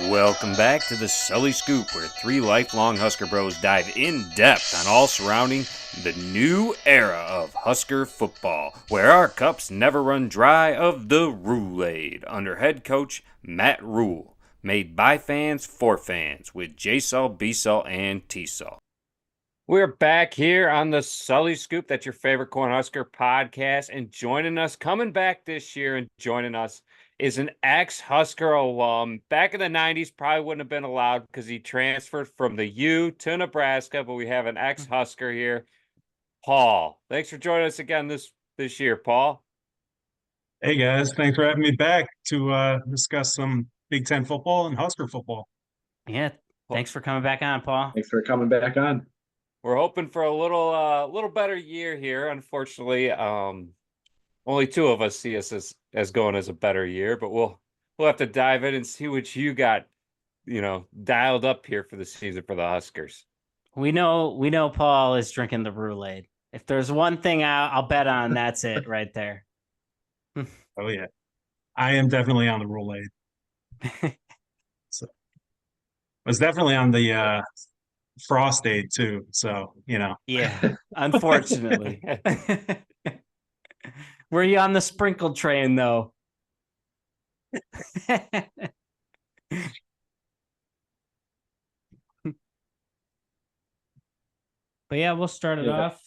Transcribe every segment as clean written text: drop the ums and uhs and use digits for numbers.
Welcome back to the Sully Scoop, where three lifelong Husker bros dive in depth on all surrounding the new era of Husker football, where our cups never run dry of the Roulade under head coach Matt Rule. Made by fans for fans with J-Sul, B-Sul, and T-Sul. We're back here on the Sully Scoop. That's your favorite Corn Husker podcast. And joining us, coming back this year and joining us, is an ex-Husker alum. Back in the 90s, probably wouldn't have been allowed because he transferred from the U to Nebraska, but we have an ex-Husker here, Paul. Thanks for joining us again this year, Paul. Hey guys, thanks for having me back to discuss some Big Ten football and Husker football. Yeah, thanks for coming back on, Paul. Thanks for coming back on. We're hoping for a little better year here. Unfortunately, only two of us see us as going as a better year, but we'll have to dive in and see what you got, dialed up here for the season for the Huskers. We know Paul is drinking the Roulade. If there's one thing I'll bet on, that's it right there. Oh yeah, I am definitely on the Roulade. So, I was definitely on the Frostade too. So Yeah, unfortunately. Were you on the sprinkle train though? But yeah, we'll start it off.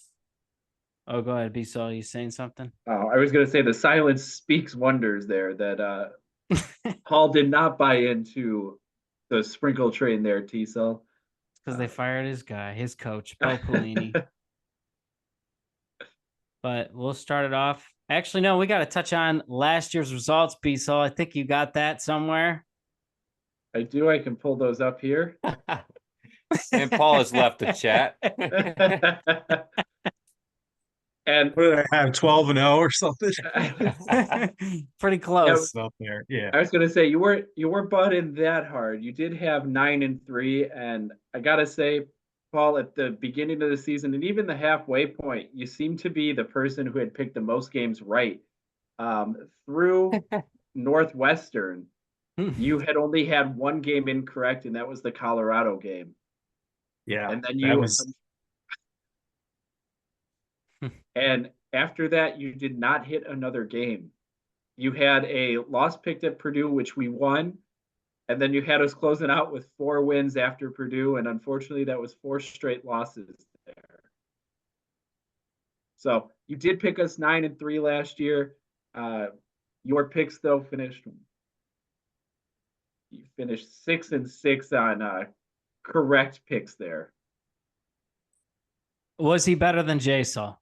Oh, go ahead, B-Sul. You saying something? Oh, I was going to say the silence speaks wonders there. That Paul did not buy into the sprinkle train there, T-Cell. Because they fired his guy, his coach, Bo Pelini. But we'll start it off. Actually, no, we got to touch on last year's results, B-Sul. I think you got that somewhere. I do. I can pull those up here. And Paul has left the chat. And what did I have, 12-0 or something? Pretty close. Up there. Yeah. I was going to say you weren't butting that hard. You did have 9-3, and I got to say, Paul, at the beginning of the season and even the halfway point, you seem to be the person who had picked the most games right. Through Northwestern, you had only had one game incorrect, and that was the Colorado game. Yeah, and then and after that, you did not hit another game. You had a loss picked at Purdue, which we won. And then you had us closing out with 4 wins after Purdue. And unfortunately, that was 4 straight losses there. So you did pick us 9-3 last year. Your picks, though, you finished 6-6 on correct picks there. Was he better than J-Sul?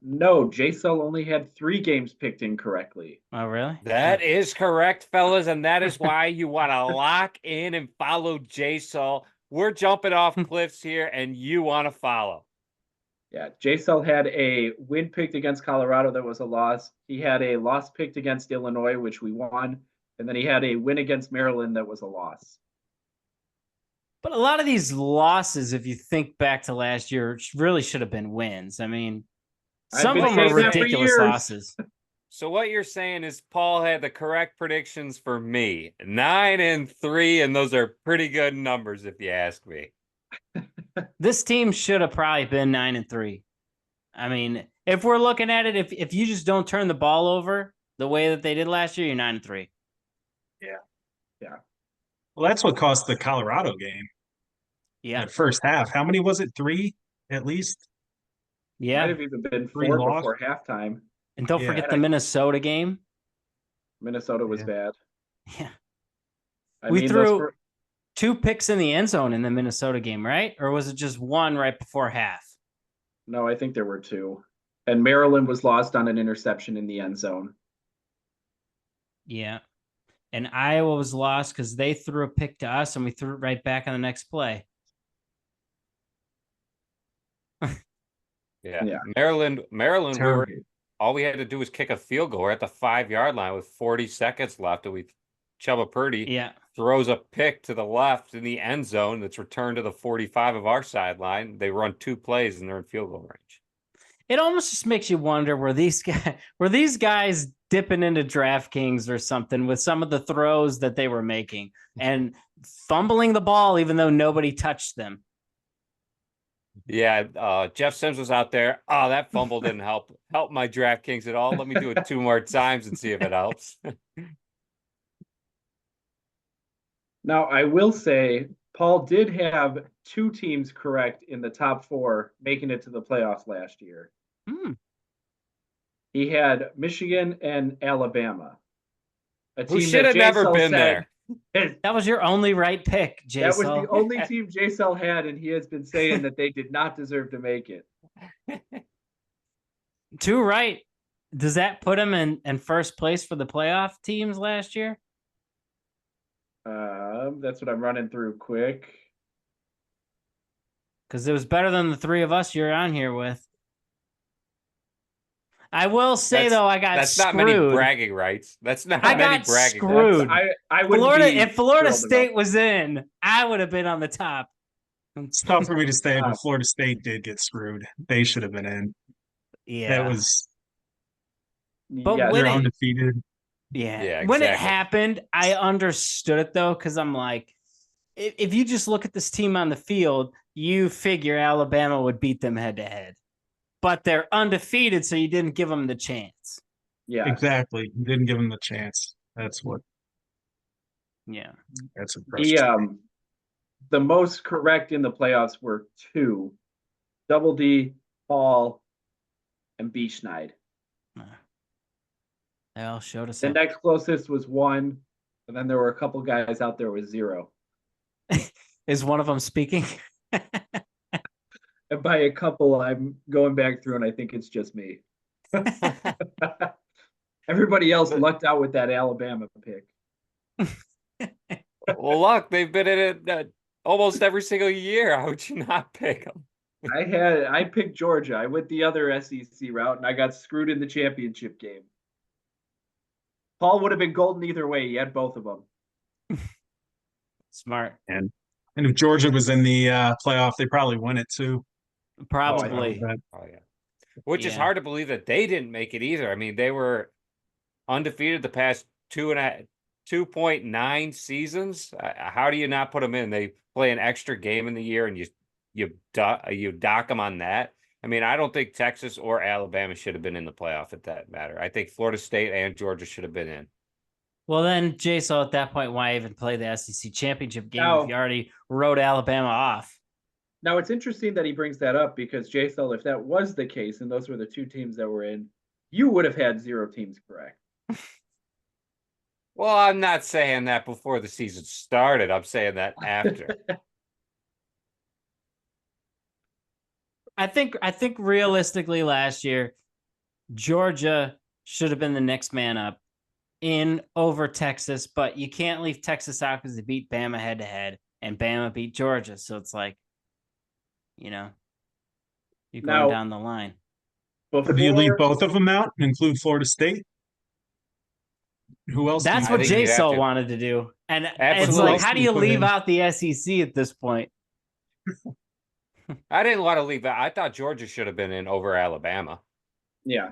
No, J-Sul only had 3 games picked incorrectly. Oh, really? That is correct, fellas, and that is why you want to lock in and follow J-Sul. We're jumping off cliffs here, and you want to follow. Yeah, J-Sul had a win picked against Colorado that was a loss. He had a loss picked against Illinois, which we won, and then he had a win against Maryland that was a loss. But a lot of these losses, if you think back to last year, really should have been wins. I mean, some of them are ridiculous losses. So what you're saying is Paul had the correct predictions for me. 9-3, and those are pretty good numbers if you ask me. This team should have probably been 9-3. I mean, if we're looking at it, if you just don't turn the ball over the way that they did last year, you're 9-3. Yeah. Well, that's what cost the Colorado game. Yeah. The first half. How many was it? 3 at least? Yeah. Might have even been 4 before halftime. And don't forget the Minnesota game. Minnesota was bad. Yeah. We threw 2 picks in the end zone in the Minnesota game, right? Or was it just 1 right before half? No, I think there were 2. And Maryland was lost on an interception in the end zone. Yeah. And Iowa was lost because they threw a pick to us and we threw it right back on the next play. Yeah. Maryland, all we had to do was kick a field goal. We're at the 5-yard line with 40 seconds left, and Chubba Purdy throws a pick to the left in the end zone that's returned to the 45 of our sideline. They run 2 plays and they're in field goal range. It almost just makes you wonder, were these guys dipping into DraftKings or something with some of the throws that they were making and fumbling the ball even though nobody touched them. Yeah, Jeff Sims was out there. Oh, that fumble didn't help my DraftKings at all. Let me do it 2 more times and see if it helps. Now, I will say Paul did have 2 teams correct in the top 4 making it to the playoffs last year. He had Michigan and Alabama. Who should have never been there. That was your only right pick, Jay. That was the only team J-Cell had, and he has been saying that they did not deserve to make it. 2 right. Does that put him in first place for the playoff teams last year? That's what I'm running through quick. Because it was better than the 3 of us you're on here with. I will say though, I got that's screwed. Not many bragging rights. That's not I many got bragging screwed. rights. I would if Florida State was in, I would have been on the top. It's tough for me to say, but Florida State did get screwed. They should have been in. Yeah, that was. But yeah, when they're undefeated. Yeah, when it happened, I understood it though, because I'm like, if you just look at this team on the field, you figure Alabama would beat them head to head. But they're undefeated, so you didn't give them the chance. Yeah, exactly. You didn't give them the chance. That's what. Yeah, that's impressive. The most correct in the playoffs were 2: Double D, Paul, and B. Schneid. They all showed us. The next closest was 1, and then there were a couple guys out there with 0. Is one of them speaking? And by a couple, I'm going back through, and I think it's just me. Everybody else lucked out with that Alabama pick. Well, look, they've been in it almost every single year. How would you not pick them? I picked Georgia. I went the other SEC route, and I got screwed in the championship game. Paul would have been golden either way. He had both of them. Smart. And if Georgia was in the playoff, they probably win it too. Probably. Oh yeah. Which is hard to believe that they didn't make it either. I mean, they were undefeated the past 2.9 seasons. How do you not put them in? They play an extra game in the year, and you dock them on that. I mean, I don't think Texas or Alabama should have been in the playoff at that matter. I think Florida State and Georgia should have been in. Well, then, Jason, at that point, why even play the SEC championship game if you already wrote Alabama off? Now, it's interesting that he brings that up because, J-Cell, if that was the case, and those were the 2 teams that were in, you would have had 0 teams correct. Well, I'm not saying that before the season started. I'm saying that after. I think realistically last year, Georgia should have been the next man up in over Texas, but you can't leave Texas out because they beat Bama head to head, and Bama beat Georgia. So it's like, you're going down the line. But do you leave both of them out and include Florida State? Who else? That's what J-Sol wanted to do. And it's like, how do you leave out the SEC at this point? I didn't want to leave out. I thought Georgia should have been in over Alabama. Yeah.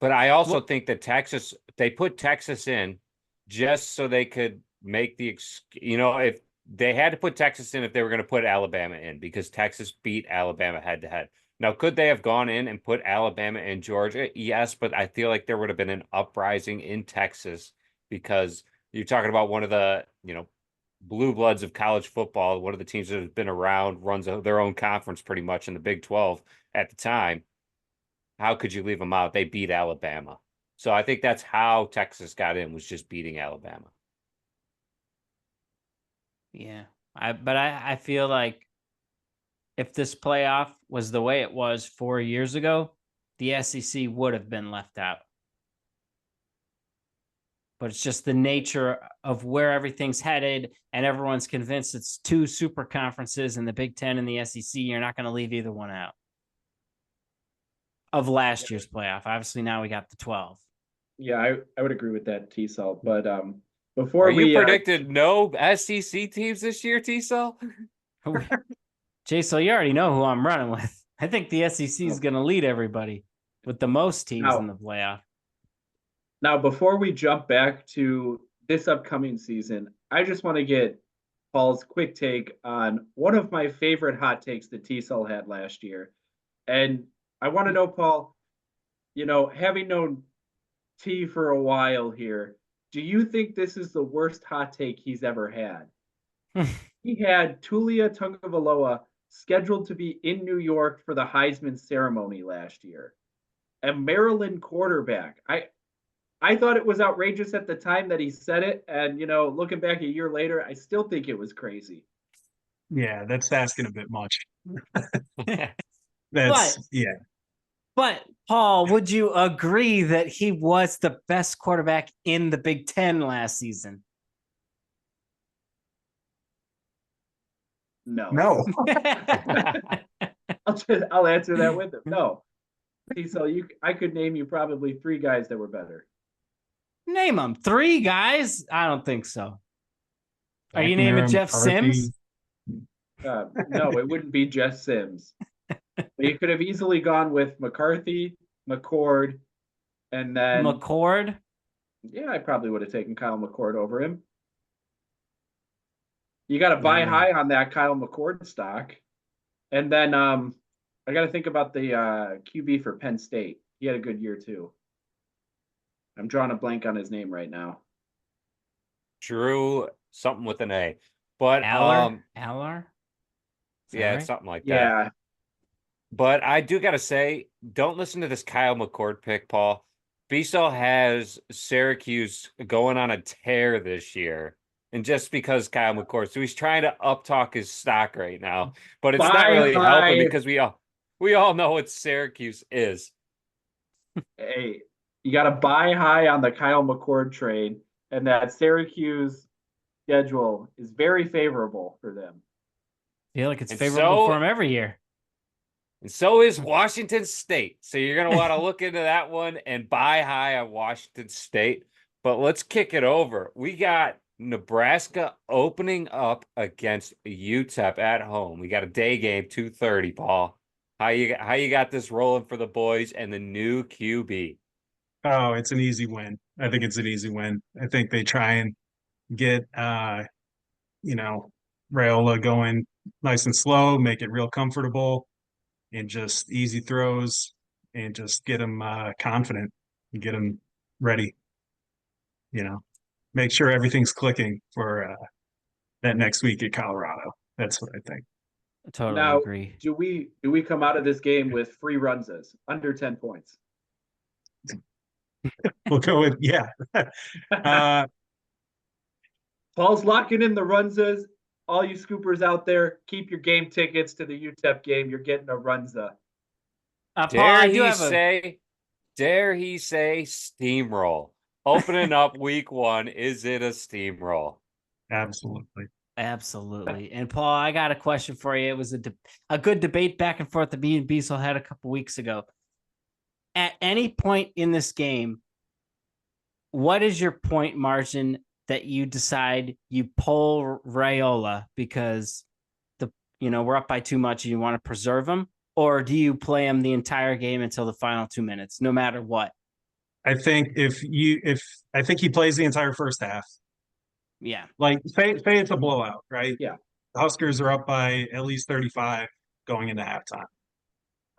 But I also think that they put Texas in just so they could make if they had to put Texas in if they were going to put Alabama in, because Texas beat Alabama head to head. Now, could they have gone in and put Alabama and Georgia? Yes, but I feel like there would have been an uprising in Texas because you're talking about one of the, blue bloods of college football, one of the teams that has been around, runs their own conference pretty much in the Big 12 at the time. How could you leave them out? They beat Alabama. So I think that's how Texas got in, was just beating Alabama. Yeah. I feel like if this playoff was the way it was 4 years ago, the SEC would have been left out. But it's just the nature of where everything's headed, and everyone's convinced it's 2 super conferences in the Big 10 and the SEC. You're not going to leave either one out of last year's playoff. Obviously, now we got the 12. Yeah, I would agree with that, T-Cell. But before Are you predicted no SEC teams this year, T-Cell? J-Cell, you already know who I'm running with. I think the SEC is going to lead everybody with the most teams in the playoff. Now, before we jump back to this upcoming season, I just want to get Paul's quick take on one of my favorite hot takes that T-Cell had last year. And I want to know, Paul, having known T for a while here, do you think this is the worst hot take he's ever had? He had Tulia Tagovailoa scheduled to be in New York for the Heisman ceremony last year. A Maryland quarterback. I thought it was outrageous at the time that he said it, and looking back a year later, I still think it was crazy. Yeah, that's asking a bit much. But yeah. But Paul, would you agree that he was the best quarterback in the Big Ten last season? No. No. I'll answer that with him. No. So I could name you probably 3 guys that were better. Name them. 3 guys? I don't think so. Are you naming Jeff McCarthy. Sims? No, it wouldn't be Jeff Sims. But you could have easily gone with McCarthy, McCord, and then McCord? Yeah, I probably would have taken Kyle McCord over him. You got to buy high on that Kyle McCord stock. And then I got to think about the QB for Penn State. He had a good year too. I'm drawing a blank on his name right now. Drew something with an A. But Aller? yeah, Right? it's something like that. Yeah. But I do gotta say, don't listen to this Kyle McCord pick, Paul. Beasel has Syracuse going on a tear this year. And just because Kyle McCord, so he's trying to uptalk his stock right now. But it's not really helping because we all know what Syracuse is. Hey, you got to buy high on the Kyle McCord trade, and that Syracuse schedule is very favorable for them. I feel like it's favorable for him every year. And so is Washington State. So you're going to want to look into that one and buy high on Washington State. But let's kick it over. We got Nebraska opening up against UTEP at home. We got a day game, 2:30, Paul. How you got this rolling for the boys and the new QB? Oh, it's an easy win. I think it's an easy win. I think they try and get Raiola going nice and slow, make it real comfortable, and just easy throws, and just get them confident and get them ready. Make sure everything's clicking for that next week at Colorado. That's what I think. I totally now, agree. Do we come out of this game with free runses under 10 points? We'll go with Paul's locking in the runzas. All you scoopers out there, keep your game tickets to the UTEP game. You're getting a runza. Dare he say steamroll? Opening up week 1, is it a steamroll? Absolutely. And Paul, I got a question for you. It was a good debate back and forth that me and Beasel had a couple weeks ago. At any point in this game, what is your point margin that you decide you pull Raiola because we're up by too much and you want to preserve him, or do you play him the entire game until the final 2 minutes, no matter what? I think I think he plays the entire first half. Yeah. Like say it's a blowout, right? Yeah. The Huskers are up by at least 35 going into halftime.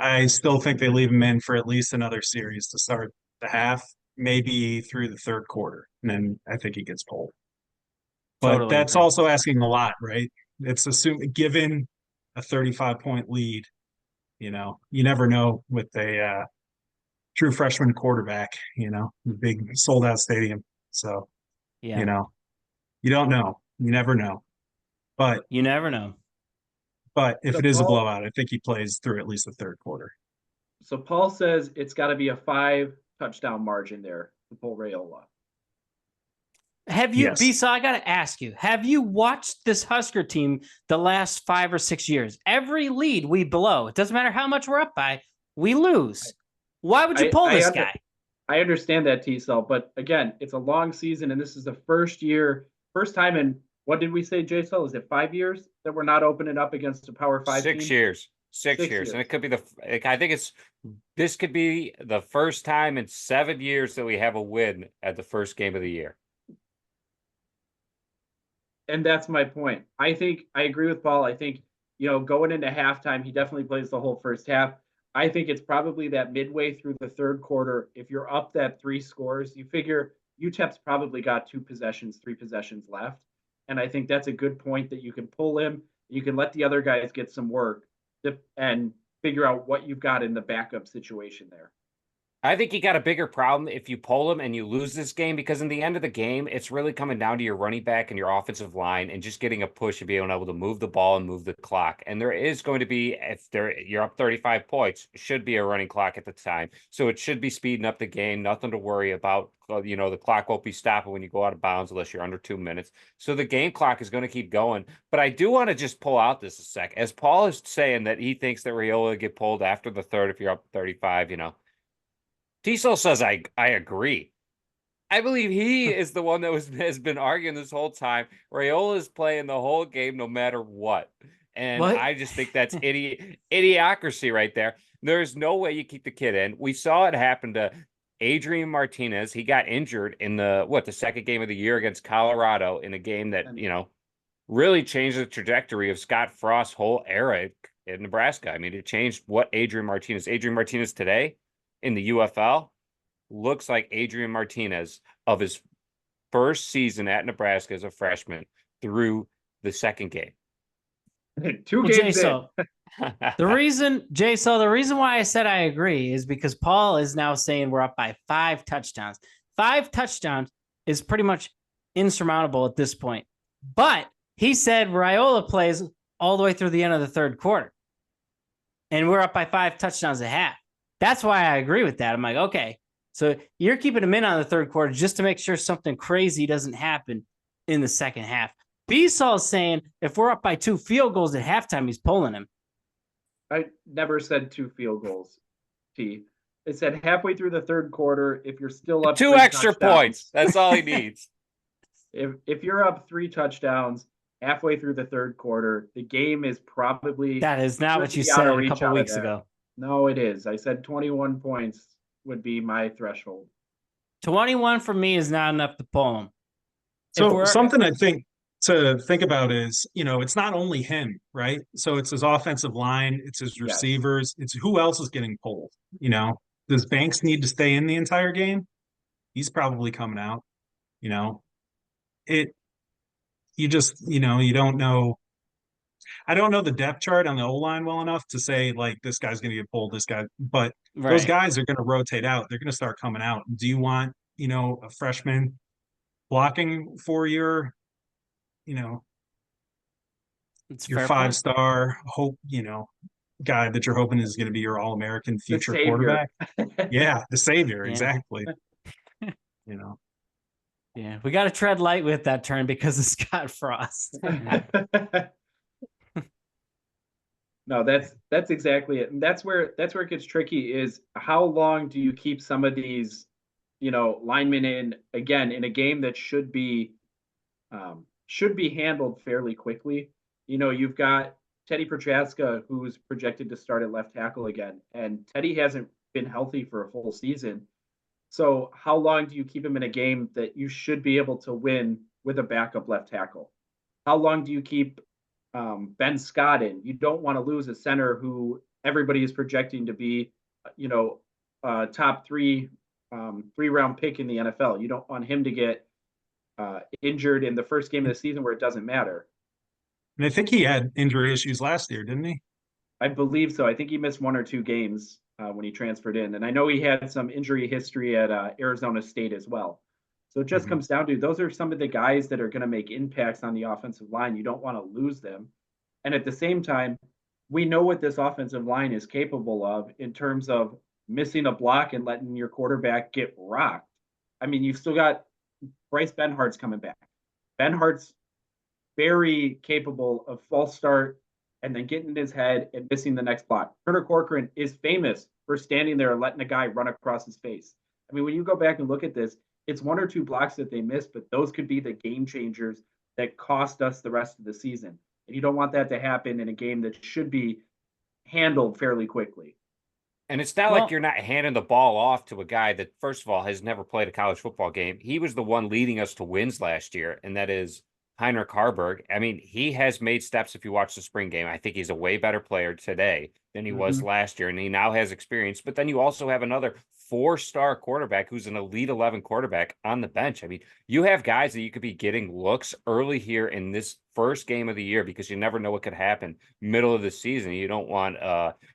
I still think they leave him in for at least another series to start the half, maybe through the third quarter. And then I think he gets pulled. But Totally that's agree. also asking a lot, right? It's given a 35-point lead, you never know with a true freshman quarterback, big sold out stadium. So, Yeah. You don't know. You never know. But you never know. But if it is a blowout, I think he plays through at least the third quarter. So Paul says it's got to be a 5-touchdown margin there to pull Raiola. Have you, Yes. Bisa, I got to ask you, have you watched this Husker team the last 5 or 6 years? Every lead we blow. It doesn't matter how much we're up by, we lose. Why would you pull this guy? I understand that, T-Cell, but again, it's a long season, and this is the first time in, what did we say, J-Cell? Is it 5 years that we're not opening up against a Power 5 6 team? years. 6 years. And it could be I think this could be the first time in 7 years that we have a win at the first game of the year. And that's my point. I think I agree with Paul. I think, going into halftime, he definitely plays the whole first half. I think it's probably that midway through the third quarter, if you're up that 3 scores, you figure UTEP's probably got 3 possessions left. And I think that's a good point that you can pull him. You can let the other guys get some work and figure out what you've got in the backup situation there. I think you got a bigger problem if you pull him and you lose this game, because in the end of the game, it's really coming down to your running back and your offensive line and just getting a push and being able to move the ball and move the clock. And there is going to be, you're up 35 points, should be a running clock at the time. So it should be speeding up the game. Nothing to worry about. The clock won't be stopping when you go out of bounds unless you're under 2 minutes. So the game clock is going to keep going. But I do want to just pull out this a sec. As Paul is saying that he thinks that Raiola will get pulled after the third if you're up 35, T-Sol says I agree. I believe he is the one that has been arguing this whole time. Raiola is playing the whole game no matter what. And What? I just think that's idiocracy right there. There's no way you keep the kid in. We saw it happen to Adrian Martinez. He got injured in the second game of the year against Colorado in a game that, really changed the trajectory of Scott Frost's whole era in Nebraska. I mean, it changed what Adrian Martinez today in the UFL looks like Adrian Martinez of his first season at Nebraska as a freshman through the second game. 2 games in. The reason why I said I agree is because Paul is now saying we're up by 5 touchdowns. 5 touchdowns is pretty much insurmountable at this point. But he said Raiola plays all the way through the end of the third quarter. And we're up by 5 touchdowns at half. That's why I agree with that. I'm like, okay, so you're keeping him in on the third quarter just to make sure something crazy doesn't happen in the second half. B-Saul is saying if we're up by 2 field goals at halftime, he's pulling him. I never said 2 field goals, T. It said halfway through the third quarter, if you're still up 2 extra points. That's all he needs. If you're up 3 touchdowns halfway through the third quarter, the game is probably... That is not what you said a couple weeks ago. No, it is. I said 21 points would be my threshold. 21 for me is not enough to pull him. So something I think to think about is, it's not only him, right? So it's his offensive line, it's his receivers, it's who else is getting pulled. Does Banks need to stay in the entire game? He's probably coming out. You don't know. I don't know the depth chart on the O-line well enough to say, like, this guy's going to get pulled, this guy. But those guys are going to rotate out. They're going to start coming out. Do you want, a freshman blocking for your 5-star hope, guy that you're hoping is going to be your All-American future quarterback? Yeah, the savior, exactly. Yeah, we got to tread light with that turn because of Scott Frost. No, that's exactly it. And that's where it gets tricky is how long do you keep some of these, linemen in a game that should be handled fairly quickly. You've got Teddy Prochaska, who's projected to start at left tackle again, and Teddy hasn't been healthy for a full season. So how long do you keep him in a game that you should be able to win with a backup left tackle? How long do you keep Ben Scott in? You don't want to lose a center who everybody is projecting to be, top 3-round pick in the NFL. You don't want him to get injured in the first game of the season where it doesn't matter. And I think he had injury issues last year, didn't he? I believe so. I think he missed 1 or 2 games when he transferred in. And I know he had some injury history at Arizona State as well. So it just comes down to those are some of the guys that are going to make impacts on the offensive line. You don't want to lose them. And at the same time, we know what this offensive line is capable of in terms of missing a block and letting your quarterback get rocked. I mean, you've still got Bryce Benhart's coming back. Benhart's very capable of false start and then getting in his head and missing the next block. Turner Corcoran is famous for standing there and letting a guy run across his face. I mean, when you go back and look at this, it's 1 or 2 blocks that they missed, but those could be the game changers that cost us the rest of the season. And you don't want that to happen in a game that should be handled fairly quickly. And it's not Well- like you're not handing the ball off to a guy that, first of all, has never played a college football game. He was the one leading us to wins last year, and that is Heinrich Harburg. I mean, he has made steps if you watch the spring game. I think he's a way better player today than he was last year, and he now has experience. But then you also have another 4-star quarterback who's an Elite 11 quarterback on the bench. I mean, you have guys that you could be getting looks early here in this first game of the year because you never know what could happen middle of the season. You don't want,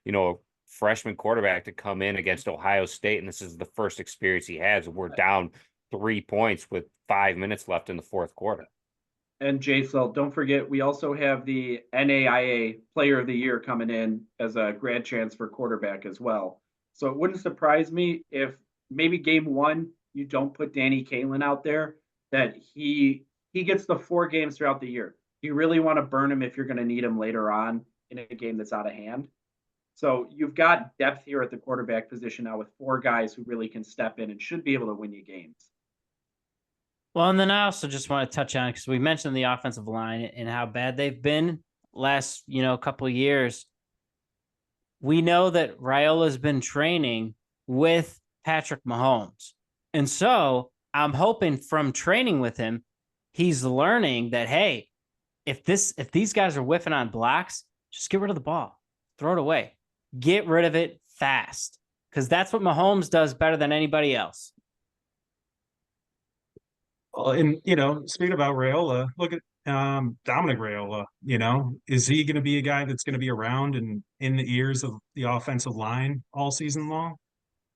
you know, a freshman quarterback to come in against Ohio State, and this is the first experience he has. We're down 3 points with 5 minutes left in the fourth quarter. And Jason, don't forget, we also have the NAIA Player of the Year coming in as a grad transfer quarterback as well. So it wouldn't surprise me if maybe game one you don't put Danny Kalen out there, that he gets the 4 games throughout the year. You really want to burn him if you're going to need him later on in a game that's out of hand. So you've got depth here at the quarterback position now with 4 guys who really can step in and should be able to win you games. Well, and then I also just want to touch on, because we mentioned the offensive line and how bad they've been last, couple of years. We know that Raiola's been training with Patrick Mahomes. And so I'm hoping from training with him, he's learning that, hey, if these guys are whiffing on blocks, just get rid of the ball, throw it away, get rid of it fast, because that's what Mahomes does better than anybody else. Well, and speaking about Raiola, look at Dominic Raiola. Is he going to be a guy that's going to be around and in the ears of the offensive line all season long?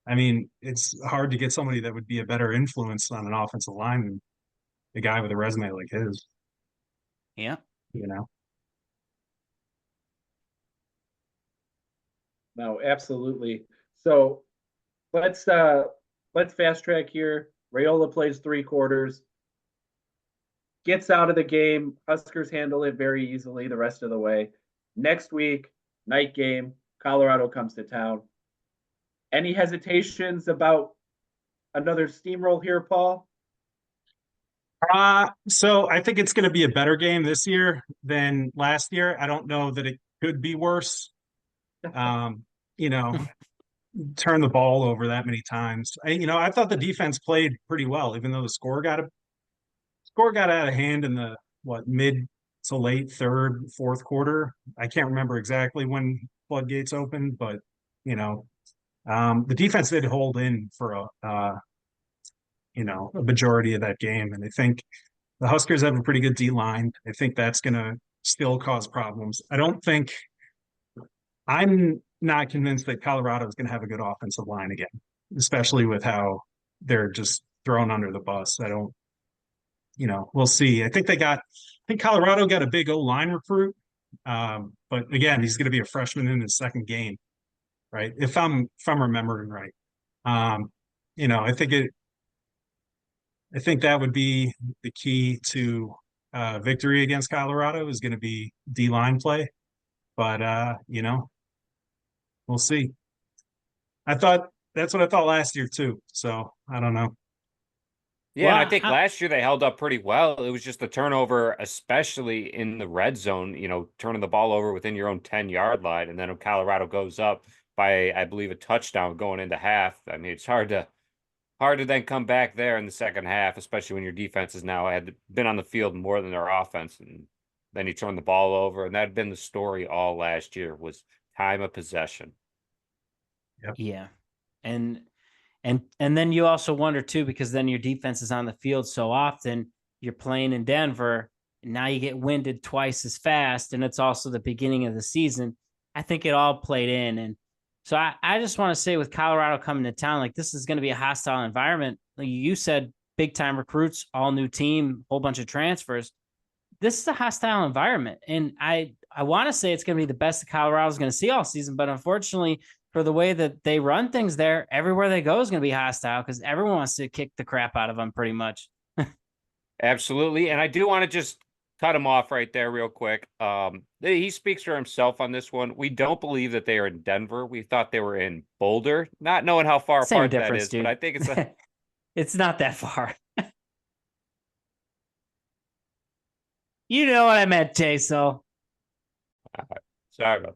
I mean, it's hard to get somebody that would be a better influence on an offensive line than a guy with a resume like his. Yeah. No, absolutely. So let's fast track here. Raiola plays 3 quarters, gets out of the game. Huskers handle it very easily the rest of the way. Next week, night game, Colorado comes to town. Any hesitations about another steamroll here, Paul? So I think it's going to be a better game this year than last year. I don't know that it could be worse. Turn the ball over that many times. I thought the defense played pretty well, even though the score got out of hand in the mid to late third, fourth quarter. I can't remember exactly when floodgates opened, but the defense did hold in for a majority of that game. And I think the Huskers have a pretty good D line. I think that's going to still cause problems. I'm not convinced that Colorado is going to have a good offensive line again, especially with how they're just thrown under the bus. We'll see. I think Colorado got a big O-line recruit. But again, he's going to be a freshman in his second game, right? If I'm remembering right. I think that would be the key to victory against Colorado is going to be D-line play. But we'll see. That's what I thought last year too. So I don't know. Yeah, Well, and I think last year they held up pretty well. It was just the turnover, especially in the red zone, turning the ball over within your own 10-yard line. And then when Colorado goes up by, I believe, a touchdown going into half. I mean, it's hard to then come back there in the second half, especially when your defense has now been on the field more than their offense. And then you turn the ball over. And that had been the story all last year was time of possession. Yep. Yeah. And then you also wonder too, because then your defense is on the field so often. You're playing in Denver, and now you get winded twice as fast, and it's also the beginning of the season. I think it all played in, and so I just want to say with Colorado coming to town, like this is going to be a hostile environment. Like you said, big time recruits, all new team, whole bunch of transfers. This is a hostile environment, and I want to say it's going to be the best that Colorado's going to see all season, but unfortunately, for the way that they run things there, everywhere they go is going to be hostile because everyone wants to kick the crap out of them pretty much. Absolutely. And I do want to just cut him off right there real quick. He speaks for himself on this one. We don't believe that they are in Denver. We thought they were in Boulder, not knowing how far Same apart that difference, is, dude. but I think it's it's not that far. You know what I meant, Jay, so. Sorry about that.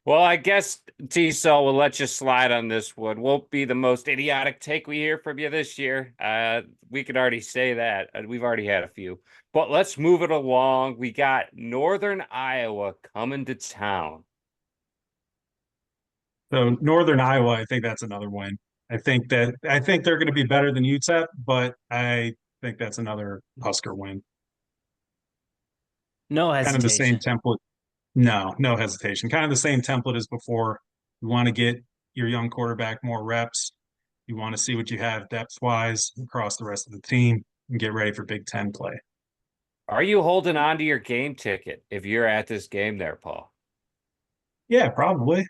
Well, I guess T-Cell will let you slide on this one. Won't be the most idiotic take we hear from you this year. We can already say that. We've already had a few. But let's move it along. We got Northern Iowa coming to town. So Northern Iowa, I think that's another win. I think they're going to be better than UTEP, but I think that's another Husker win. No Kind of the same hesitation. template. No hesitation. Kind of the same template as before. You want to get your young quarterback more reps. You want to see what you have depth-wise across the rest of the team and get ready for Big Ten play. Are you holding on to your game ticket if you're at this game there, Paul? Yeah, probably.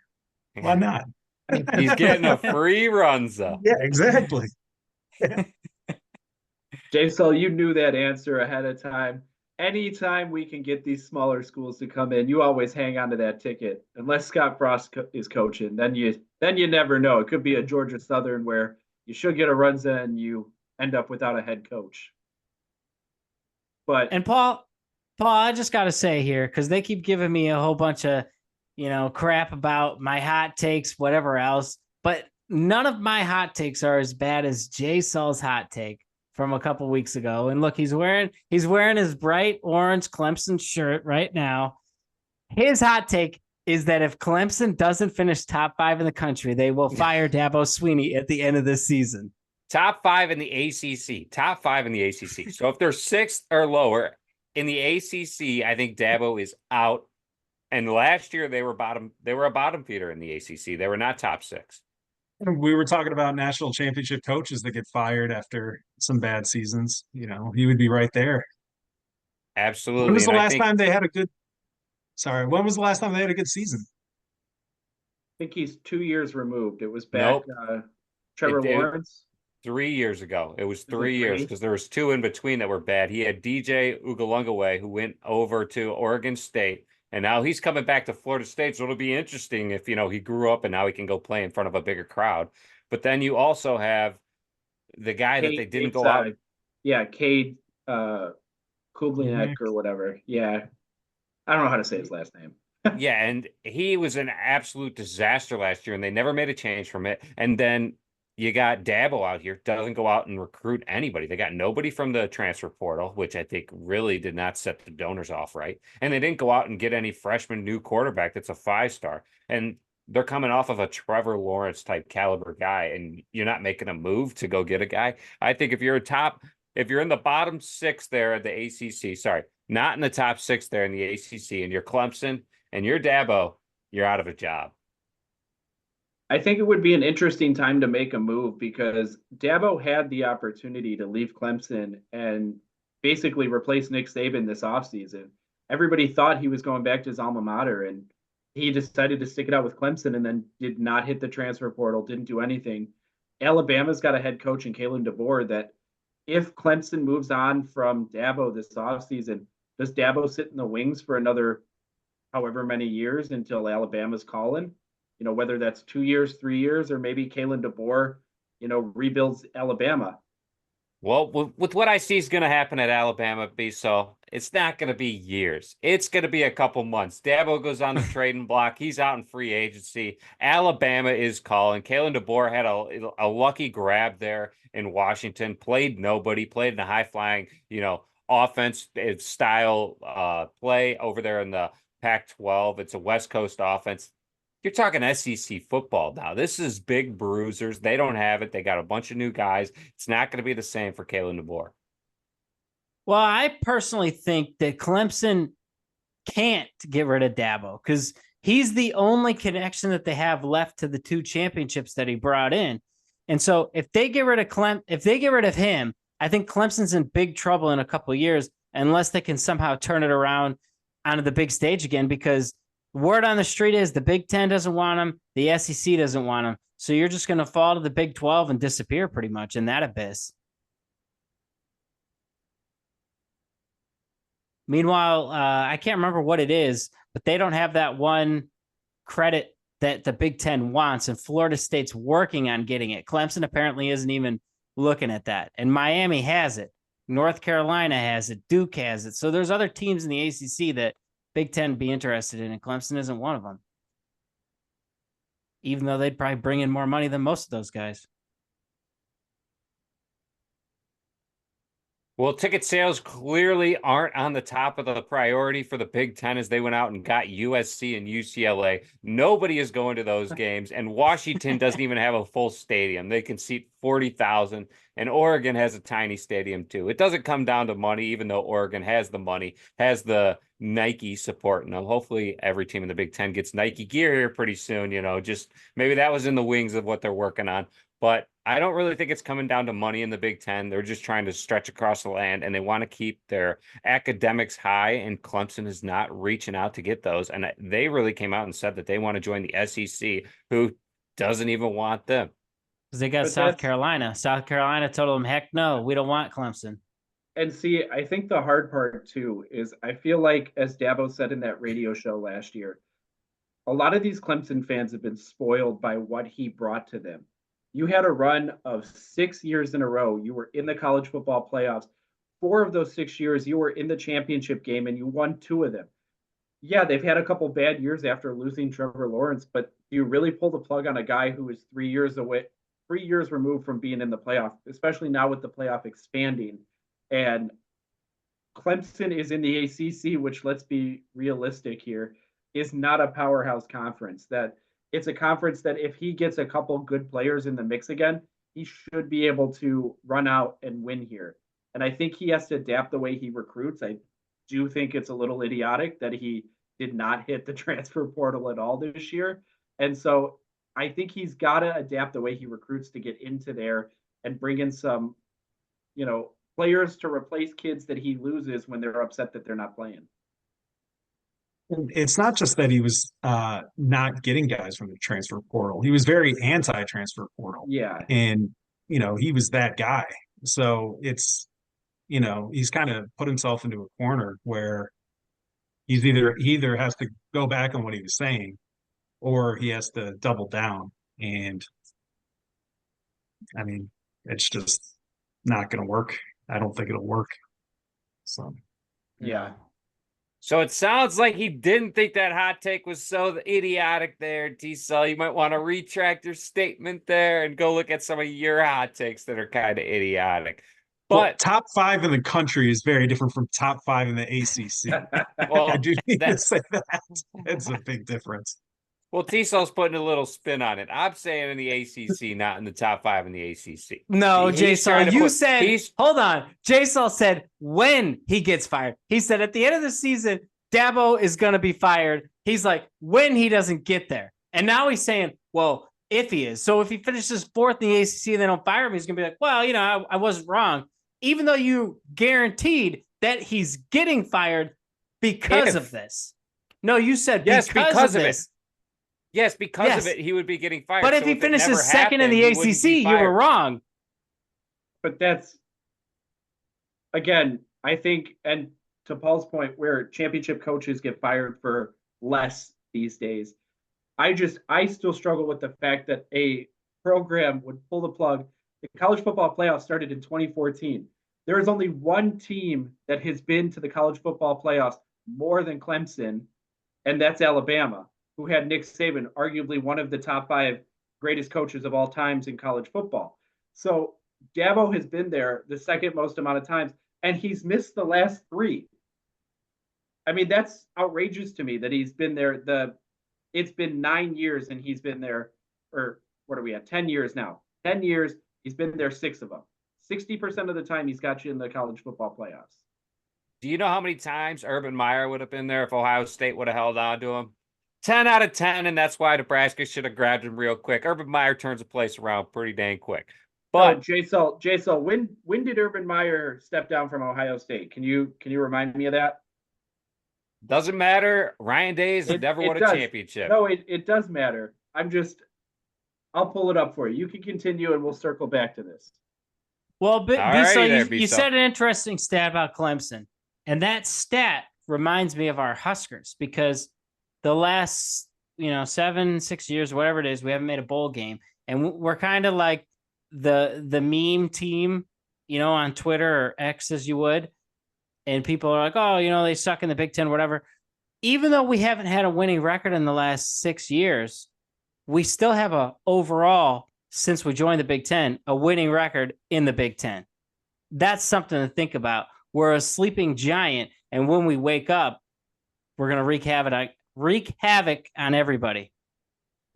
Why not? He's getting a free runza. Yeah, exactly. J-Sol, you knew that answer ahead of time. Anytime we can get these smaller schools to come in, you always hang on to that ticket. Unless Scott Frost is coaching, then you never know. It could be a Georgia Southern where you should get a runza and you end up without a head coach. But And Paul, I just got to say here, because they keep giving me a whole bunch of, crap about my hot takes, whatever else. But none of my hot takes are as bad as Jay Saul's hot take from a couple weeks ago. And look, he's wearing his bright orange Clemson shirt right now. His hot take is that if Clemson doesn't finish top 5 in the country, they will fire Dabo Swinney at the end of this season. Top 5 in the ACC. Top 5 in the ACC. So if they're 6th or lower in the ACC, I think Dabo is out. And last year they were a bottom feeder in the ACC. They were not top 6. We were talking about national championship coaches that get fired after some bad seasons. He would be right there. Absolutely. When was the last time they had a good when was the last time they had a good season? I think he's 2 years removed. It was back Trevor Lawrence. 3 years ago. It was 3 years because there was 2 in between that were bad. He had DJ Ugalungaway, who went over to Oregon State, and now he's coming back to Florida State. So it'll be interesting if, he grew up and now he can go play in front of a bigger crowd. But then you also have the guy that they didn't go out. Yeah, Cade Kugliak or whatever. Yeah. I don't know how to say his last name. Yeah, and he was an absolute disaster last year, and they never made a change from it. And then you got Dabo out here, doesn't go out and recruit anybody. They got nobody from the transfer portal, which I think really did not set the donors off right. And they didn't go out and get any freshman new quarterback that's a 5-star. And they're coming off of a Trevor Lawrence type caliber guy, and you're not making a move to go get a guy. I think if you're in the bottom 6 there at the ACC, not in the top 6 there in the ACC, and you're Clemson and you're Dabo, you're out of a job. I think it would be an interesting time to make a move because Dabo had the opportunity to leave Clemson and basically replace Nick Saban this offseason. Everybody thought he was going back to his alma mater, and he decided to stick it out with Clemson and then did not hit the transfer portal, didn't do anything. Alabama's got a head coach in Kalen DeBoer that if Clemson moves on from Dabo this offseason, does Dabo sit in the wings for another however many years until Alabama's calling? Whether that's 2 years, 3 years, or maybe Kalen DeBoer, rebuilds Alabama. Well, with what I see is going to happen at Alabama, B-So, it's not going to be years. It's going to be a couple months. Dabo goes on the trading block. He's out in free agency. Alabama is calling. Kalen DeBoer had a lucky grab there in Washington, played nobody, played in a high-flying, offense style play over there in the Pac-12. It's a West Coast offense. You're talking SEC football now. This is big bruisers. They don't have it. They got a bunch of new guys. It's not going to be the same for Kalen DeBoer. Well, I personally think that Clemson can't get rid of Dabo because he's the only connection that they have left to the 2 championships that he brought in. And so if they get rid of him, I think Clemson's in big trouble in a couple of years unless they can somehow turn it around onto the big stage again, because word on the street is the Big Ten doesn't want him. The SEC doesn't want him. So you're just going to fall to the Big 12 and disappear pretty much in that abyss. Meanwhile, I can't remember what it is, but they don't have that one credit that the Big Ten wants, and Florida State's working on getting it. Clemson apparently isn't even looking at that. And Miami has it. North Carolina has it. Duke has it. So there's other teams in the ACC that Big Ten be interested in, and Clemson isn't one of them. even though they'd probably bring in more money than most of those guys. Well, ticket sales clearly aren't on the top of the priority for the Big Ten as they went out and got USC and UCLA. Nobody is going to those games, and Washington doesn't even have a full stadium. They can seat 40,000, and Oregon has a tiny stadium too. It doesn't come down to money, even though Oregon has the money, has the Nike supporting them. Hopefully, every team in the Big Ten gets Nike gear here pretty soon. Just maybe that was in the wings of what they're working on. But I don't really think it's coming down to money in the Big Ten. They're just trying to stretch across the land, and they want to keep their academics high, and Clemson is not reaching out to get those. And they really came out and said that they want to join the SEC, who doesn't even want them. Because they got South Carolina. South Carolina told them, heck no, we don't want Clemson. And see, I think the hard part, too, is I feel like, as Dabo said in that radio show last year, a lot of these Clemson fans have been spoiled by what he brought to them. You had a run of 6 years in a row. You were in the college football playoffs. 4 of those 6 years, you were in the championship game, and you won 2 of them. Yeah, they've had a couple bad years after losing Trevor Lawrence, but you really pull the plug on a guy who is 3 years away, 3 years removed from being in the playoff, especially now with the playoff expanding. And Clemson is in the ACC, which, let's be realistic here, is not a powerhouse conference. That it's a conference that if he gets a couple good players in the mix again, he should be able to run out and win here. And I think he has to adapt the way he recruits. I do think it's a little idiotic that he did not hit the transfer portal at all this year. And so I think he's got to adapt the way he recruits to get into there and bring in some, players to replace kids that he loses when they're upset that they're not playing. It's not just that he was not getting guys from the transfer portal. He was very anti-transfer portal. Yeah. And, he was that guy. So it's, he's kind of put himself into a corner where he either has to go back on what he was saying or he has to double down. And I mean, it's just not going to work. I don't think it'll work. So, yeah. So it sounds like he didn't think that hot take was so idiotic there, T-Sully. You might want to retract your statement there and go look at some of your hot takes that are kind of idiotic. But top 5 in the country is very different from top 5 in the ACC. Well, I do need to say that. It's a big difference. Well, T-Sul's putting a little spin on it. I'm saying in the ACC, not in the top 5 in the ACC. No, J-Sul, you said, hold on. J-Sul said when he gets fired. He said at the end of the season, Dabo is going to be fired. He's like, when he doesn't get there. And now he's saying, well, if he is. So if he finishes 4th in the ACC and they don't fire him, he's going to be like, well, I wasn't wrong. Even though you guaranteed that he's getting fired because of this. No, you said yes, because of this. It. Yes, because of it, he would be getting fired. But if he finishes 2nd in the ACC, you were wrong. But that's, again, I think, and to Paul's point, where championship coaches get fired for less these days, I still struggle with the fact that a program would pull the plug. The college football playoff started in 2014. There is only one team that has been to the college football playoffs more than Clemson, and that's Alabama, who had Nick Saban, arguably one of the top 5 greatest coaches of all times in college football. So Dabo has been there the second most amount of times, and he's missed the last 3. I mean, that's outrageous to me that he's been there. It's been 9 years, and he's been there, or what are we at? 10 years now. 10 years, he's been there 6 of them. 60% of the time, he's got you in the college football playoffs. Do you know how many times Urban Meyer would have been there if Ohio State would have held on to him? 10 out of 10, and that's why Nebraska should have grabbed him real quick. Urban Meyer turns the place around pretty dang quick. But J-Sul, when did Urban Meyer step down from Ohio State? Can you remind me of that? Doesn't matter. Ryan Days never won a championship. No, it does matter. I'll pull it up for you. You can continue, and we'll circle back to this. Well, so you said an interesting stat about Clemson, and that stat reminds me of our Huskers because the last 6 years, whatever it is, we haven't made a bowl game, and we're kind of like the meme team, on Twitter or X as you would, and people are like, oh, they suck in the Big Ten, whatever. Even though we haven't had a winning record in the last 6 years, we still have a overall, since we joined the Big Ten, a winning record in the Big Ten. That's something to think about. We're a sleeping giant, and when we wake up, we're going to wreak havoc on everybody.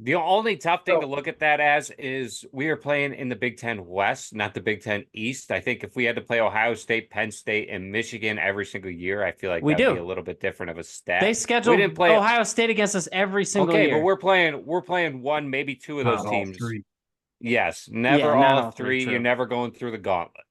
The only tough thing So- to look at that as is we are playing in the Big Ten West, not the Big Ten East. I think if we had to play Ohio State, Penn State, and Michigan every single year, I feel like that'd be a little bit different of a stat. They schedule didn't play Ohio State against us every single okay, year. but we're playing one, maybe two of those Not all teams. three. Yes, never Yeah, not all all three. three, You're true. never going through the gauntlet.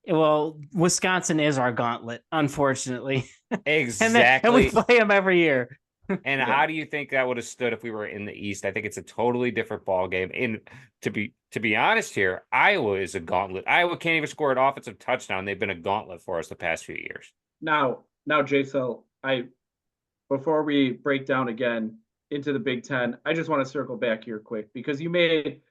Well, Wisconsin is our gauntlet, unfortunately. Exactly. and we play them every year. And how do you think that would have stood if we were in the East? I think it's a totally different ball game. And to be honest here, Iowa is a gauntlet. Iowa can't even score an offensive touchdown. They've been a gauntlet for us the past few years. Now, Jason, before we break down again into the Big Ten, I just want to circle back here quick because you made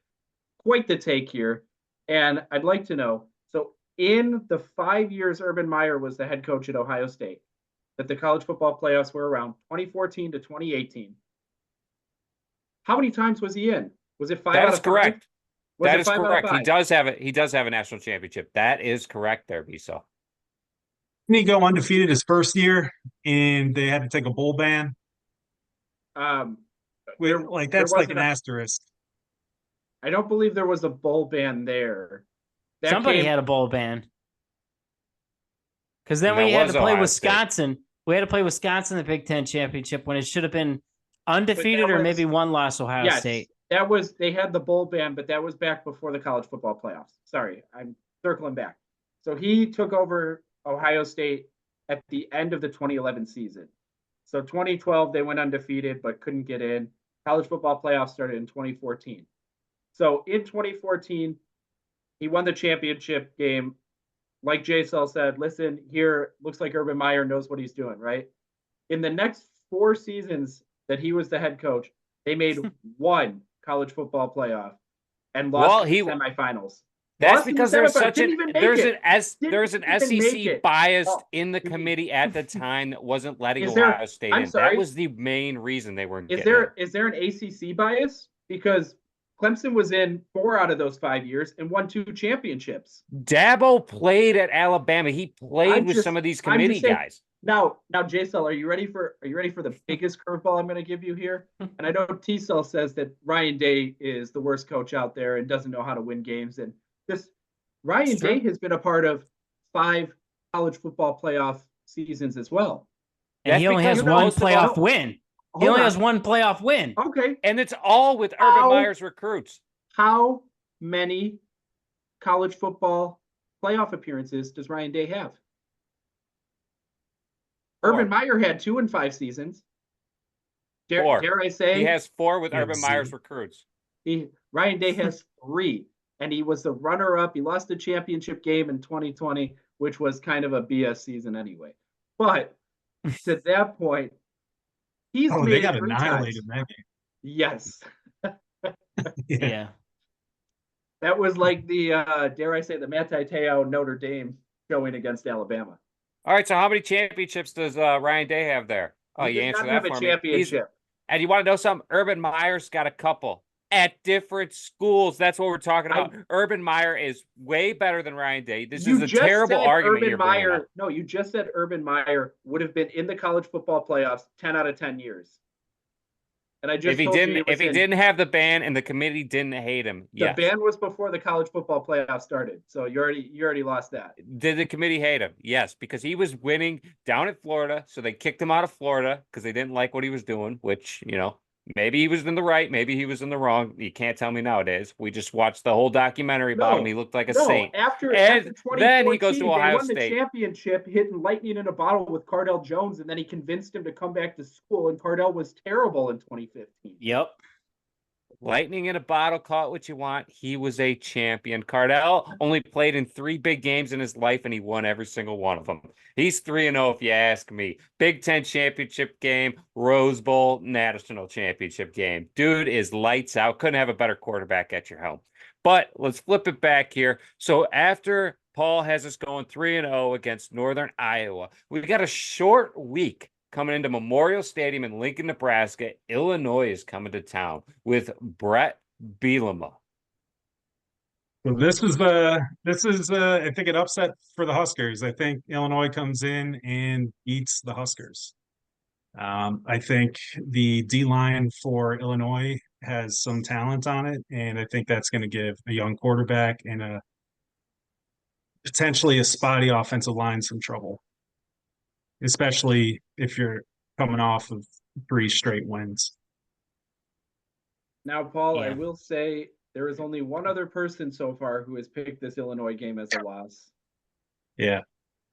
quite the take here. And I'd like to know, so in the 5 years Urban Meyer was the head coach at Ohio State, that the college football playoffs were around 2014 to 2018. How many times was he in? Was it five? That out is of correct. Was That it is 5 out of correct. 5? He does have a national championship. That is correct there, Biso. Didn't he go undefeated his first year, and they had to take a bowl ban? There That's like wasn't an asterisk. I don't believe there was a bowl ban there. Somebody had a bowl ban. Because then That we had was to play Ohio State. Wisconsin. We had to play Wisconsin in the Big Ten championship when it should have been undefeated or was- maybe one loss Ohio Yes, State. they had the bowl ban, but that was back before the college football playoffs. Sorry, I'm circling back. So he took over Ohio State at the end of the 2011 season. So 2012 they went undefeated but couldn't get in. College football playoffs started in 2014. So in 2014, he won the championship game. Like J-Cell said, listen, here looks like Urban Meyer knows what he's doing, right? In the next 4 seasons that he was the head coach, they made one college football playoff and lost in the semifinals. That's Lost in the because there's semifinals. such Didn't an even make there's it. there's an Didn't even make SEC it. bias Oh, in the committee at the time that wasn't letting Is there- Ohio State I'm in. sorry. That was the main reason they weren't Is getting there an ACC bias? Because Clemson was in 4 out of those 5 years and won 2 championships. in. Dabo played at Alabama. He played I'm with just- some of these I'm just committee saying- guys. Now, J-Cell, are you ready for the biggest curveball I'm going to give you here? And I know T-Cell says that Ryan Day is the worst coach out there and doesn't know how to win games. And Ryan Day has been a part of 5 college football playoff seasons as well. And he only has because one most of playoff all- win. He Hold only on. has one playoff win. Okay. And it's all with Urban How- Meyer's recruits. How many college football playoff appearances does Ryan Day have? 4. Urban Meyer had 2 in 5 seasons. 4. Dare I say? He has 4 with Yeah, Urban zero. Meyer's recruits. Ryan Day has 3, and he was the runner-up. He lost the championship game in 2020, which was kind of a BS season anyway. But to that point, he's Oh, made they it got 3 annihilated times. in that game. Yes, Yeah. that was like the dare I say the Manti Te'o Notre Dame showing against Alabama. All right, so how many championships does Ryan Day have there? Oh, He you did answer not that have a for me. championship. And you want to know something? Urban Meyer's got a couple at different schools. That's what we're talking about. Urban Meyer is way better than Ryan Day. This is a just terrible said argument Urban you're bringing Meyer. up. No, you just said Urban Meyer would have been in the college football playoffs 10 out of 10 years. And I just If he told you didn't have the ban and the committee didn't hate him, the yes. ban was before the college football playoff started. So you already lost that. Did the committee hate him? Yes, because he was winning down at Florida, so they kicked him out of Florida because they didn't like what he was doing, which, maybe he was in the right, maybe he was in the wrong. You can't tell me nowadays. We just watched the whole documentary about him. He looked like a saint. After And 2014, then he goes to they Ohio won the State. championship, hitting lightning in a bottle with Cardell Jones, and then he convinced him to come back to school, and Cardell was terrible in 2015. Yep. Lightning in a bottle, call it what you want. He was a champion. Cardell only played in 3 big games in his life, and he won every single one of them. He's 3-0 if you ask me. Big Ten championship game, Rose Bowl, national championship game. Dude is lights out. Couldn't have a better quarterback at your helm. But let's flip it back here. So after Paul has us going 3-0 against Northern Iowa, we've got a short week coming into Memorial Stadium in Lincoln, Nebraska. Illinois is coming to town with Brett Bielema. So this is I think an upset for the Huskers. I think Illinois comes in and beats the Huskers. I think the D line for Illinois has some talent on it, and I think that's going to give a young quarterback and a potentially a spotty offensive line some trouble, especially if you're coming off of 3 straight wins. Now, Paul, I Yeah. will say there is only one other person so far who has picked this Illinois game as a loss. Yeah.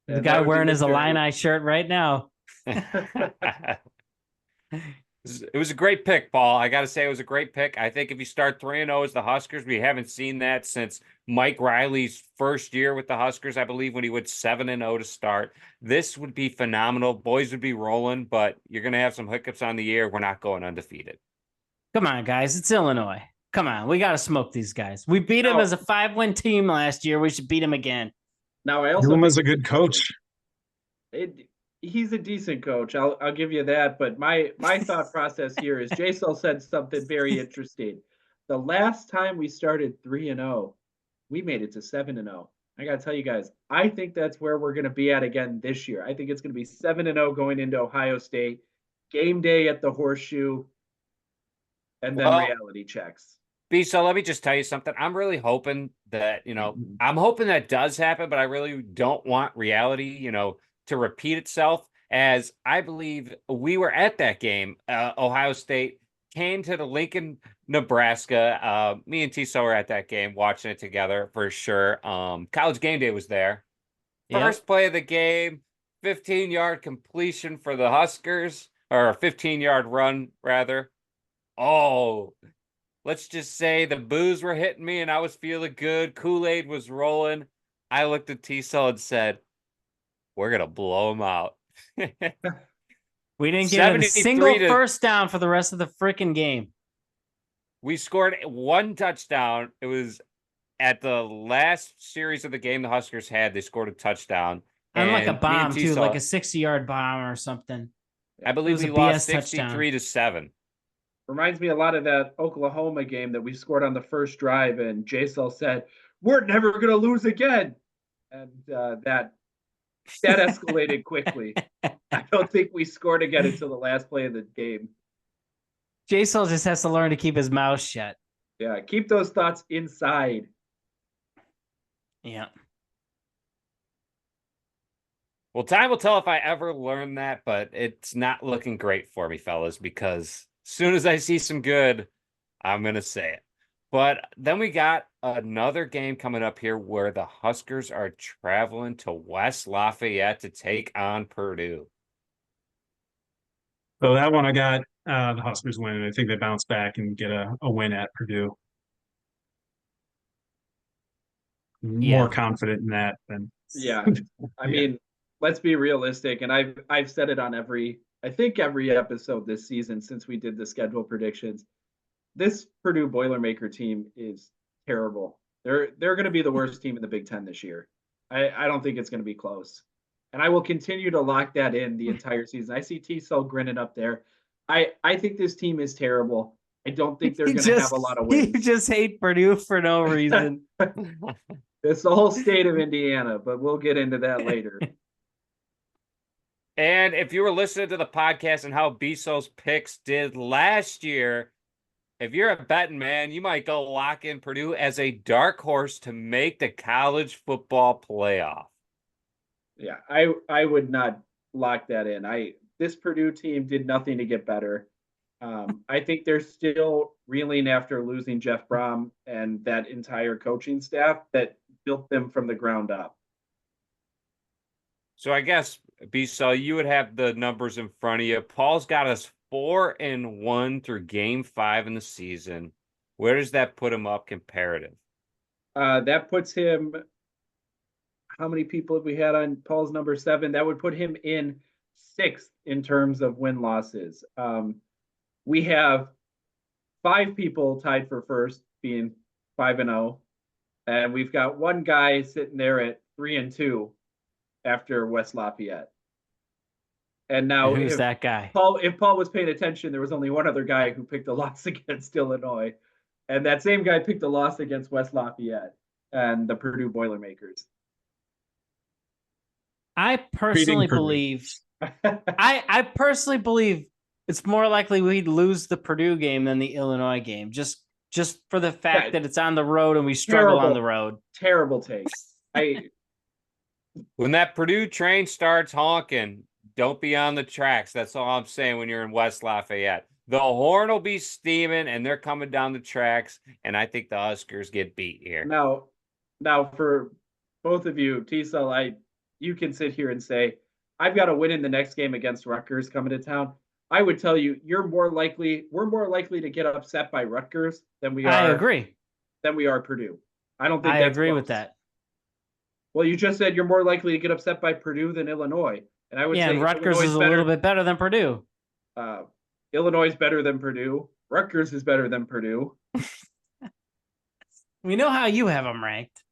The And guy that would be wearing his Mr. Illini shirt right now. It was a great pick, Paul. I got to say, it was a great pick. I think if you start 3-0 as the Huskers, we haven't seen that since Mike Riley's first year with the Huskers, I believe, when he went 7-0 to start. This would be phenomenal. Boys would be rolling, but you're going to have some hiccups on the year. We're not going undefeated. Come on, guys. It's Illinois. Come on. We got to smoke these guys. We beat them as a 5-win team last year. We should beat them again. Now, I also Bielema's think a good coach. he's a decent coach. I'll give you that. But my thought process here is Jason said something very interesting. The last time we started 3-0, we made it to 7-0. I got to tell you guys, I think that's where we're going to be at again this year. I think it's going to be 7-0 going into Ohio State, game day at the Horseshoe, and then reality checks. B, so let me just tell you something. I'm really hoping that, I'm hoping that does happen, but I really don't want reality, to repeat itself, as I believe we were at that game. Ohio State came to the Lincoln, Nebraska. Me and Tiso were at that game, watching it together for sure. College Game Day was there. First play of the game, 15-yard completion for the Huskers, or a 15-yard run, rather. Oh, let's just say the boos were hitting me and I was feeling good. Kool-Aid was rolling. I looked at T-Cell and said, we're going to blow them out. We didn't get a single first down for the rest of the freaking game. We scored 1 touchdown. It was at the last series of the game the Huskers had. They scored a touchdown. And like a bomb, too, like a 60-yard bomb or something. I believe we lost 63-7. Reminds me a lot of that Oklahoma game that we scored on the first drive, and Jason said, we're never going to lose again. And that escalated quickly. I don't think we scored again until the last play of the game. Jason just has to learn to keep his mouth shut. Yeah, keep those thoughts inside. Yeah. Well, time will tell if I ever learn that, but it's not looking great for me, fellas, because as soon as I see some good, I'm going to say it. But then we got another game coming up here where the Huskers are traveling to West Lafayette to take on Purdue. So that one I got the Huskers winning. I think they bounce back and get a win at Purdue. More confident in that than I mean, let's be realistic, and I've said it on every episode this season since we did the schedule predictions. This Purdue Boilermaker team is terrible. They're going to be the worst team in the Big Ten this year. I don't think it's going to be close. And I will continue to lock that in the entire season. I see T-Cell grinning up there. I think this team is terrible. I don't think they're going to have a lot of wins. You just hate Purdue for no reason. It's the whole state of Indiana, but we'll get into that later. And if you were listening to the podcast and how Beso's picks did last year, if you're a betting man, you might go lock in Purdue as a dark horse to make the college football playoff. Yeah, I would not lock that in. This Purdue team did nothing to get better. I think they're still reeling after losing Jeff Brom and that entire coaching staff that built them from the ground up. So I guess, Beso, you would have the numbers in front of you. Paul's got us 4-1 through game 5 in the season. Where does that put him up comparative? That puts him, how many people have we had on Paul's number 7? That would put him in 6th in terms of win-losses. We have 5 people tied for first, being 5-0. And we've got one guy sitting there at 3-2 after West Lafayette. And now, And who's if that guy? Paul was paying attention, there was only one other guy who picked a loss against Illinois, and that same guy picked a loss against West Lafayette and the Purdue Boilermakers. I personally believe I personally believe it's more likely we'd lose the Purdue game than the Illinois game, just for the fact that it's on the road and we struggle on the road. Terrible take. When that Purdue train starts honking, don't be on the tracks. That's all I'm saying when you're in West Lafayette. The horn will be steaming, and they're coming down the tracks, and I think the Huskers get beat here. Now for both of you, T-Cell, you can sit here and say, I've got to win in the next game against Rutgers coming to town. I would tell you, we're more likely to get upset by Rutgers than we are. I agree. Than we are Purdue. I don't think I agree with that. Well, you just said you're more likely to get upset by Purdue than Illinois, and I would say and Rutgers Illinois is a little bit better than Purdue. Illinois is better than Purdue. Rutgers is better than Purdue. We know how you have them ranked.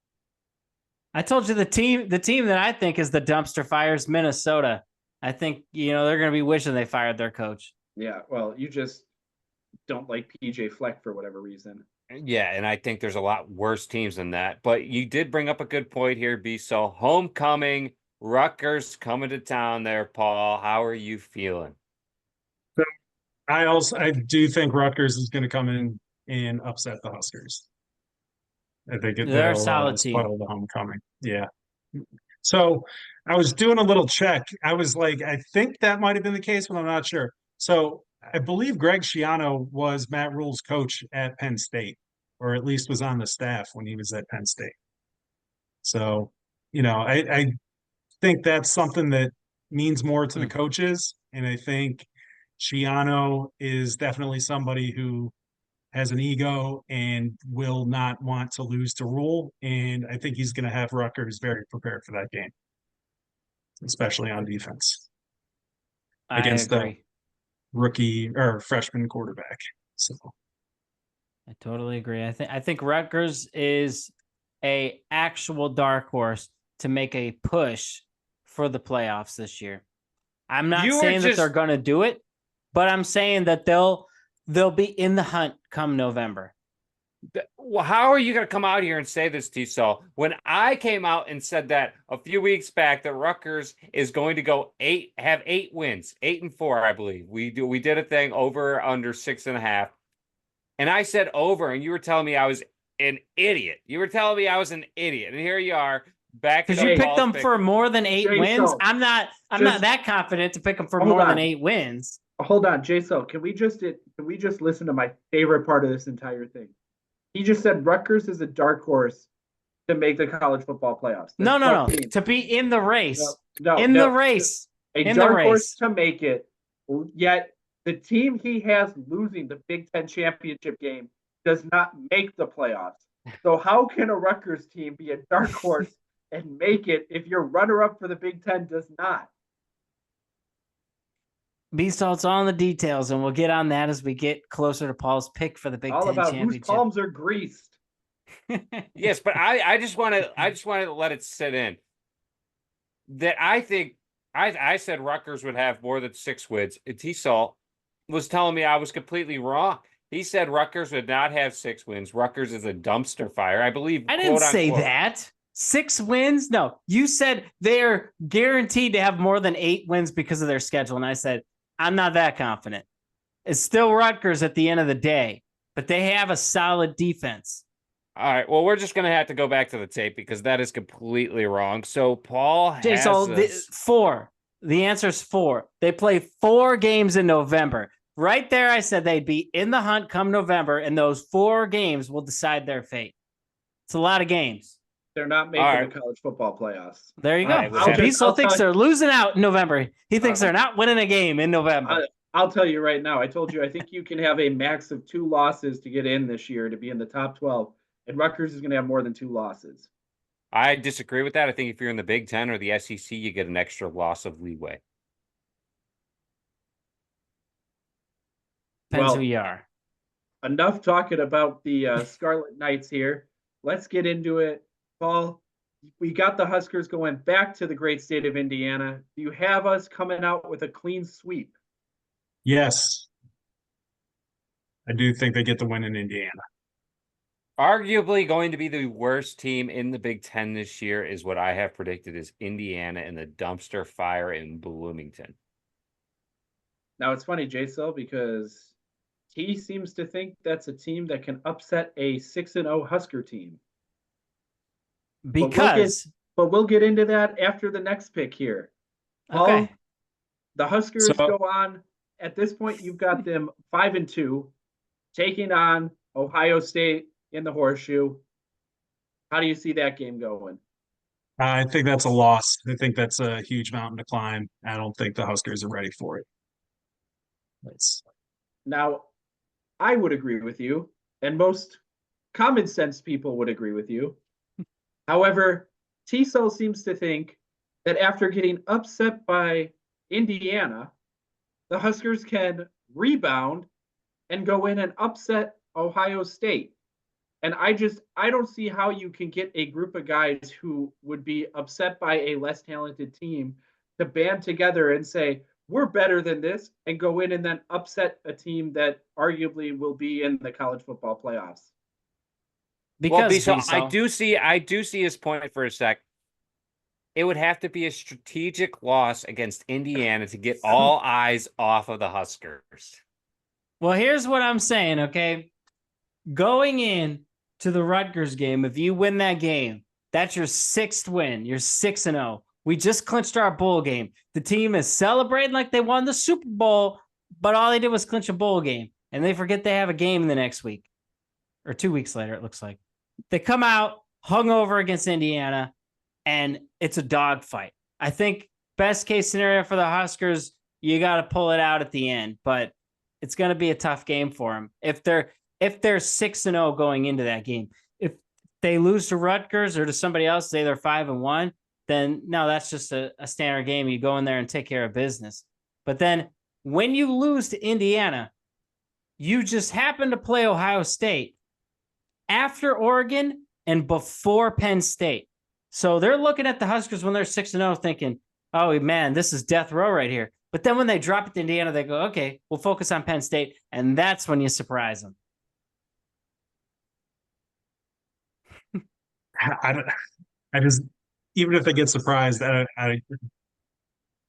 I told you the team that I think is the dumpster fire is Minnesota. I think, they're going to be wishing they fired their coach. Yeah, well, you just don't like PJ Fleck for whatever reason. Yeah, and I think there's a lot worse teams than that. But you did bring up a good point here, B-So. Homecoming, Rutgers coming to town there, Paul. How are you feeling? I do think Rutgers is going to come in and upset the Huskers. I think they're a solid team. Spoil the homecoming. Yeah. So I was doing a little check. I was like, I think that might have been the case, but I'm not sure. So I believe Greg Schiano was Matt Rule's coach at Penn State, or at least was on the staff when he was at Penn State. So, I think that's something that means more to the coaches. And I think Schiano is definitely somebody who has an ego and will not want to lose to Rule. And I think he's going to have Rutgers very prepared for that game, especially on defense against the rookie or freshman quarterback. So I totally agree. I think Rutgers is a actual dark horse to make a push for the playoffs this year. I'm not saying that they're going to do it, but I'm saying that they'll be in the hunt come November. Well, how are you going to come out here and say this, T-Cell? When I came out and said that a few weeks back that Rutgers is going to have 8 wins, 8-4, I believe. We did a thing over under 6.5. And I said over, and you were telling me I was an idiot. And here you are. Because you picked them for more than 8 wins. I'm not that confident to pick them for more than 8 wins. Hold on, J-Cell, can we just listen to my favorite part of this entire thing? He just said Rutgers is a dark horse to make the college football playoffs. No. To be in the race. The race. A dark horse to make it. Yet the team he has losing the Big Ten championship game does not make the playoffs. So how can a Rutgers team be a dark horse and make it if your runner-up for the Big Ten does not? B-Salt, it's all in the details, and we'll get on that as we get closer to Paul's pick for the Big Ten championship. All about whose palms are greased. Yes, but I just want to let it sit in that I think I said Rutgers would have more than 6 wins. T-Salt was telling me I was completely wrong. He said Rutgers would not have 6 wins. Rutgers is a dumpster fire. I believe. I didn't say that. 6 wins? No, you said they're guaranteed to have more than 8 wins because of their schedule, and I said I'm not that confident. It's still Rutgers at the end of the day, but they have a solid defense. All right. Well, we're just going to have to go back to the tape because that is completely wrong. So Paul has 4. The answer is 4. They play 4 games in November. Right there, I said they'd be in the hunt come November, and those 4 games will decide their fate. It's a lot of games. They're not making the college football playoffs. There you go. Diesel thinks they're losing out in November. He thinks they're not winning a game in November. I'll tell you right now. I told you I think you can have a max of 2 losses to get in this year to be in the top 12, and Rutgers is going to have more than 2 losses. I disagree with that. I think if you're in the Big Ten or the SEC, you get an extra loss of leeway. Depends who you are. Enough talking about the Scarlet Knights here. Let's get into it. Paul, we got the Huskers going back to the great state of Indiana. Do you have us coming out with a clean sweep? Yes, I do think they get the win in Indiana. Arguably going to be the worst team in the Big Ten this year is what I have predicted is Indiana in the dumpster fire in Bloomington. Now it's funny, J-Cell, because he seems to think that's a team that can upset a 6-0 Husker team. Because But we'll get into that after the next pick here. Paul, okay. the Huskers So- go on. At this point, you've got them 5-2, taking on Ohio State in the Horseshoe. How do you see that game going? I think that's a loss. I think that's a huge mountain to climb. I don't think the Huskers are ready for it. Now, I would agree with you, and most common sense people would agree with you. However, T-Cell seems to think that after getting upset by Indiana, the Huskers can rebound and go in and upset Ohio State. And I don't see how you can get a group of guys who would be upset by a less talented team to band together and say, we're better than this, and go in and then upset a team that arguably will be in the college football playoffs. Because so Diesel, I do see his point for a sec. It would have to be a strategic loss against Indiana to get all eyes off of the Huskers. well, here's what I'm saying, okay? Going in to the Rutgers game, if you win that game, that's your 6th win. You're 6-0. We just clinched our bowl game. The team is celebrating like they won the Super Bowl, but all they did was clinch a bowl game, and they forget they have a game in the next week or 2 weeks later, it looks like. They come out hungover against Indiana, and it's a dogfight. I think best case scenario for the Huskers, you got to pull it out at the end, but it's going to be a tough game for them. If they're 6-0 going into that game, if they lose to Rutgers or to somebody else, say they're 5-1, then no, that's just a standard game. You go in there and take care of business. But then when you lose to Indiana, you just happen to play Ohio State after Oregon and before Penn State. So they're looking at the Huskers when they're 6-0 thinking, oh, man, this is death row right here. But then when they drop it to Indiana, they go, okay, we'll focus on Penn State. And that's when you surprise them. I just, even if they get surprised, I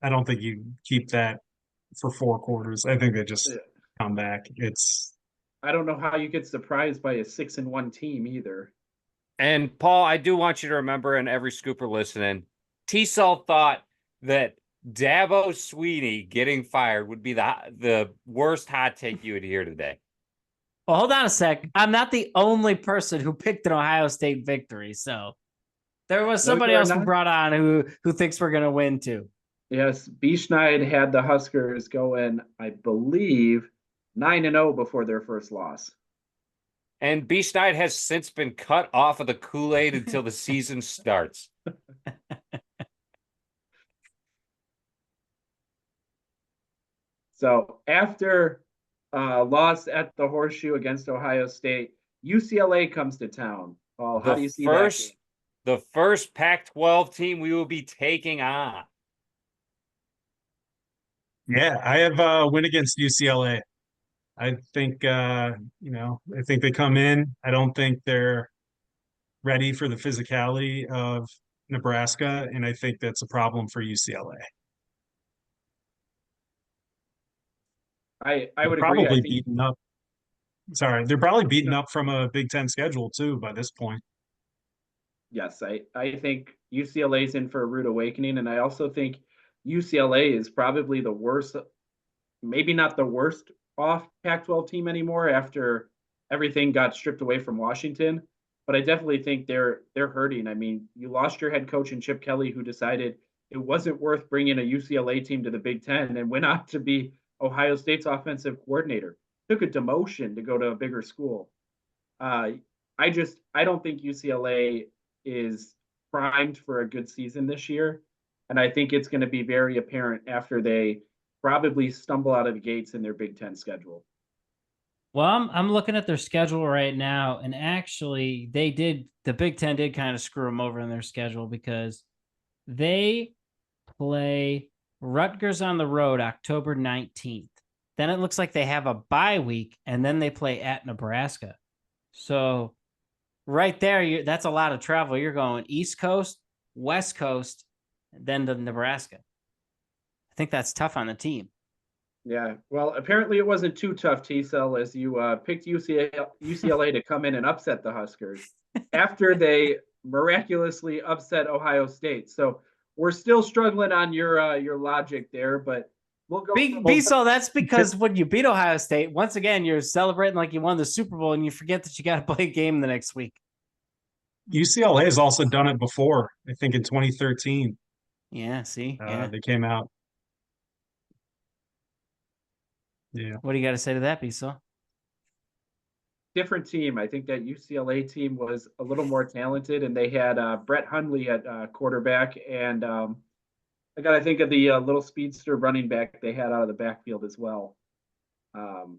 don't think you keep that for 4 quarters. I think they just come back. I don't know how you get surprised by a 6-1 team either. And Paul, I do want you to remember, and every scooper listening, T-Cell thought that Dabo Sweeney getting fired would be the worst hot take you would hear today. Well, hold on a sec. I'm not the only person who picked an Ohio State victory. So there was somebody else who brought on who thinks we're going to win too. Yes, Bischneid had the Huskers going, I believe, 9-0 before their first loss. And Bischneid has since been cut off of the Kool-Aid until the season starts. So after loss at the Horseshoe against Ohio State, UCLA comes to town. Paul, how do you see that game? The first Pac-12 team we will be taking on. Yeah, I have a win against UCLA. I think, I think they come in. I don't think they're ready for the physicality of Nebraska, and I think that's a problem for UCLA. I would probably agree. beaten up. Sorry, they're probably beaten up from a Big Ten schedule too by this point. Yes, I think UCLA's in for a rude awakening, and I also think UCLA is probably the worst, maybe not the worst off Pac-12 team anymore after everything got stripped away from Washington. But I definitely think they're hurting. I mean, you lost your head coach in Chip Kelly, who decided it wasn't worth bringing a UCLA team to the Big Ten and went on to be Ohio State's offensive coordinator. Took a demotion to go to a bigger school. I don't think UCLA is primed for a good season this year. And I think it's going to be very apparent after they probably stumble out of the gates in their Big Ten schedule. Well, I'm looking at their schedule right now, and actually, the Big Ten did kind of screw them over in their schedule because they play Rutgers on the road October 19th. Then it looks like they have a bye week, and then they play at Nebraska. So right there, that's a lot of travel. You're going East Coast, West Coast, and then to Nebraska. I think that's tough on the team. Yeah, well, apparently it wasn't too tough, T-Cell, as you picked UCLA to come in and upset the Huskers after they miraculously upset Ohio State. So we're still struggling on your logic there, but we'll go. So that's because when you beat Ohio State, once again, you're celebrating like you won the Super Bowl, and you forget that you got to play a game the next week. UCLA has also done it before. I think in 2013. Yeah, see, they came out. Yeah. What do you got to say to that, Biso? Different team. I think that UCLA team was a little more talented, and they had Brett Hundley at quarterback, and I got to think of the little speedster running back they had out of the backfield as well. I'm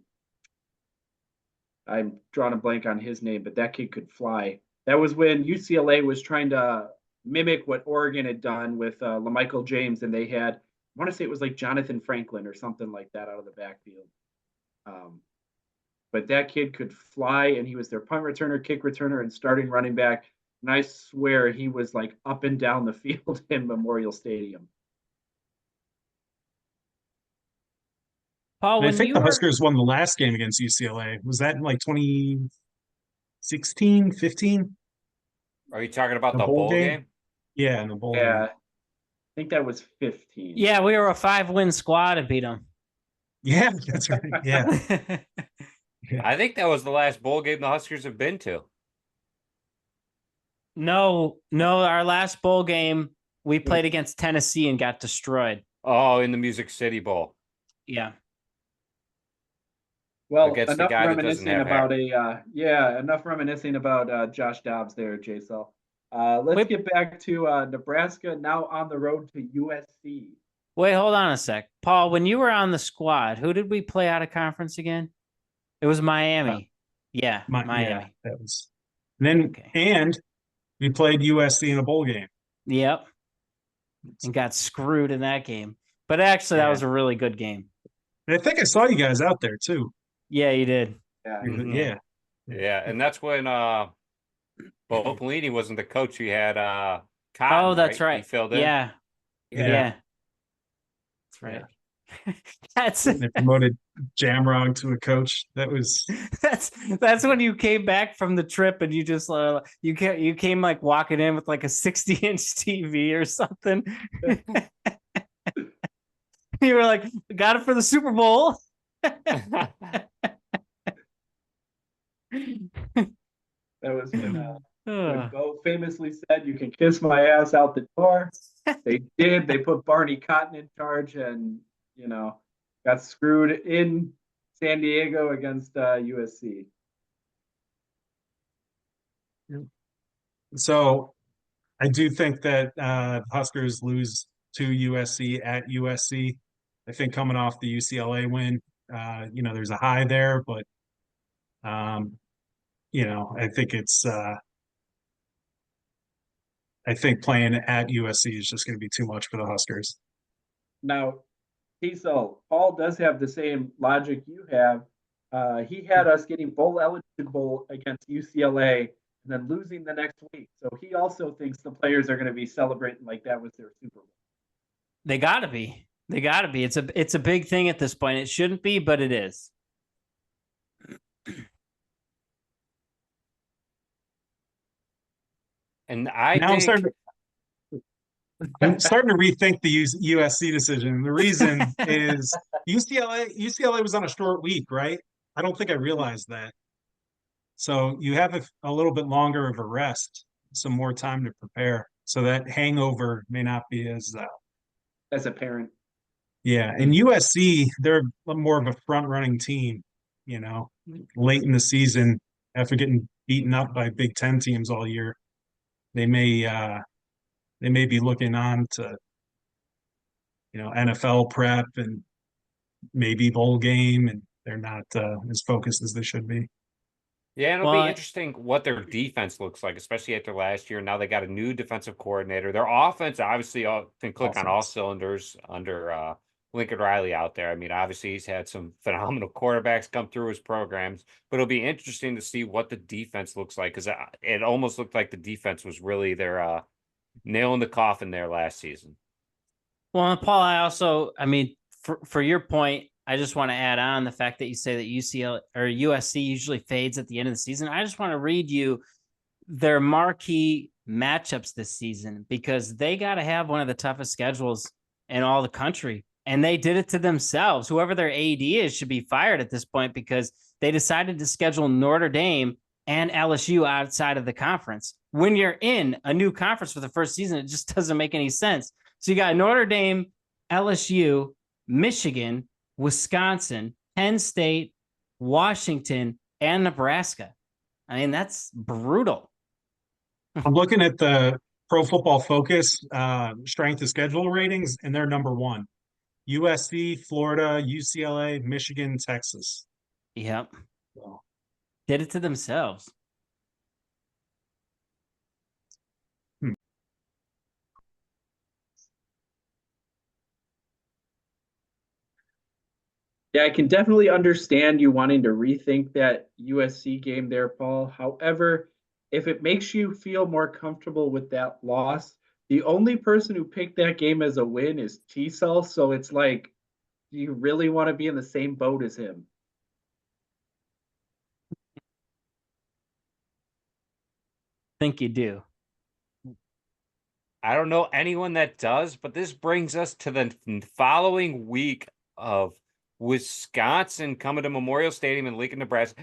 drawing a blank on his name, but that kid could fly. That was when UCLA was trying to mimic what Oregon had done with LaMichael James, and they had, I want to say it was like Jonathan Franklin or something like that out of the backfield. But that kid could fly, and he was their punt returner, kick returner, and starting running back. And I swear he was like up and down the field in Memorial Stadium. Paul, I think the Huskers won the last game against UCLA. Was that in like 2016, 15? Are you talking about the bowl game? Yeah, in the bowl game. I think that was 15. Yeah, we were a 5-win squad and beat them. Yeah, that's right. Yeah. I think that was the last bowl game the Huskers have been to. No, our last bowl game, we played against Tennessee and got destroyed. Oh, in the Music City Bowl. Yeah. Well, enough reminiscing about enough reminiscing about Josh Dobbs there, J-Cell. Let's get back to Nebraska, now on the road to USC. Wait, hold on a sec. Paul, when you were on the squad, who did we play out of conference again? It was Miami. Miami. Yeah, that was. And we played USC in a bowl game. Yep. And got screwed in that game. But actually, that was a really good game. And I think I saw you guys out there, too. Yeah, you did. Yeah. Yeah. Yeah, and that's when Bo Pelini wasn't the coach. He had Cotton. Oh, that's right. He filled in. Yeah. That's right. They promoted Jamrog to a coach. That was that's when you came back from the trip and you just you came like walking in with like a 60-inch TV or something. You were like, got it for the Super Bowl. That was when Bo famously said, "You can kiss my ass out the door." They did. They put Barney Cotton in charge, and got screwed in San Diego against USC. So, I do think that Huskers lose to USC at USC. I think coming off the UCLA win, there's a high there, but I think it's. I think playing at USC is just going to be too much for the Huskers. Now, T-Cell, Paul does have the same logic you have. He had us getting bowl eligible against UCLA and then losing the next week. So he also thinks the players are going to be celebrating like that was their Super Bowl. They got to be. It's a big thing at this point. It shouldn't be, but it is. And I'm starting to rethink the USC decision. The reason is UCLA was on a short week, right? I don't think I realized that. So you have a little bit longer of a rest, some more time to prepare. So that hangover may not be as apparent. Yeah, and USC, they're more of a front-running team, late in the season after getting beaten up by Big Ten teams all year. They may be looking on to NFL prep and maybe bowl game, and they're not as focused as they should be. Yeah, and it'll Well, be interesting what their defense looks like, especially after last year. Now they got a new defensive coordinator. Their offense obviously can click on all cylinders under Lincoln Riley out there. I mean, obviously he's had some phenomenal quarterbacks come through his programs, but it'll be interesting to see what the defense looks like, because it almost looked like the defense was really their nail in the coffin there last season. Well, and Paul, I mean, for your point, I just want to add on the fact that you say that UCL or USC usually fades at the end of the season. I just want to read you their marquee matchups this season, because they got to have one of the toughest schedules in all the country. And they did it to themselves. Whoever their AD is should be fired at this point, because they decided to schedule Notre Dame and LSU outside of the conference. When you're in a new conference for the first season, it just doesn't make any sense. So you got Notre Dame, LSU, Michigan, Wisconsin, Penn State, Washington, and Nebraska. I mean, that's brutal. I'm looking at the Pro Football Focus strength of schedule ratings, and they're number 1. USC, Florida, UCLA, Michigan, Texas. Yep. So, Did it to themselves. Yeah, I can definitely understand you wanting to rethink that USC game there, Paul. However, if it makes you feel more comfortable with that loss, the only person who picked that game as a win is T-Cell. So it's like, do you really want to be in the same boat as him? Think you do. I don't know anyone that does, but this brings us to the following week of Wisconsin coming to Memorial Stadium in Lincoln, Nebraska.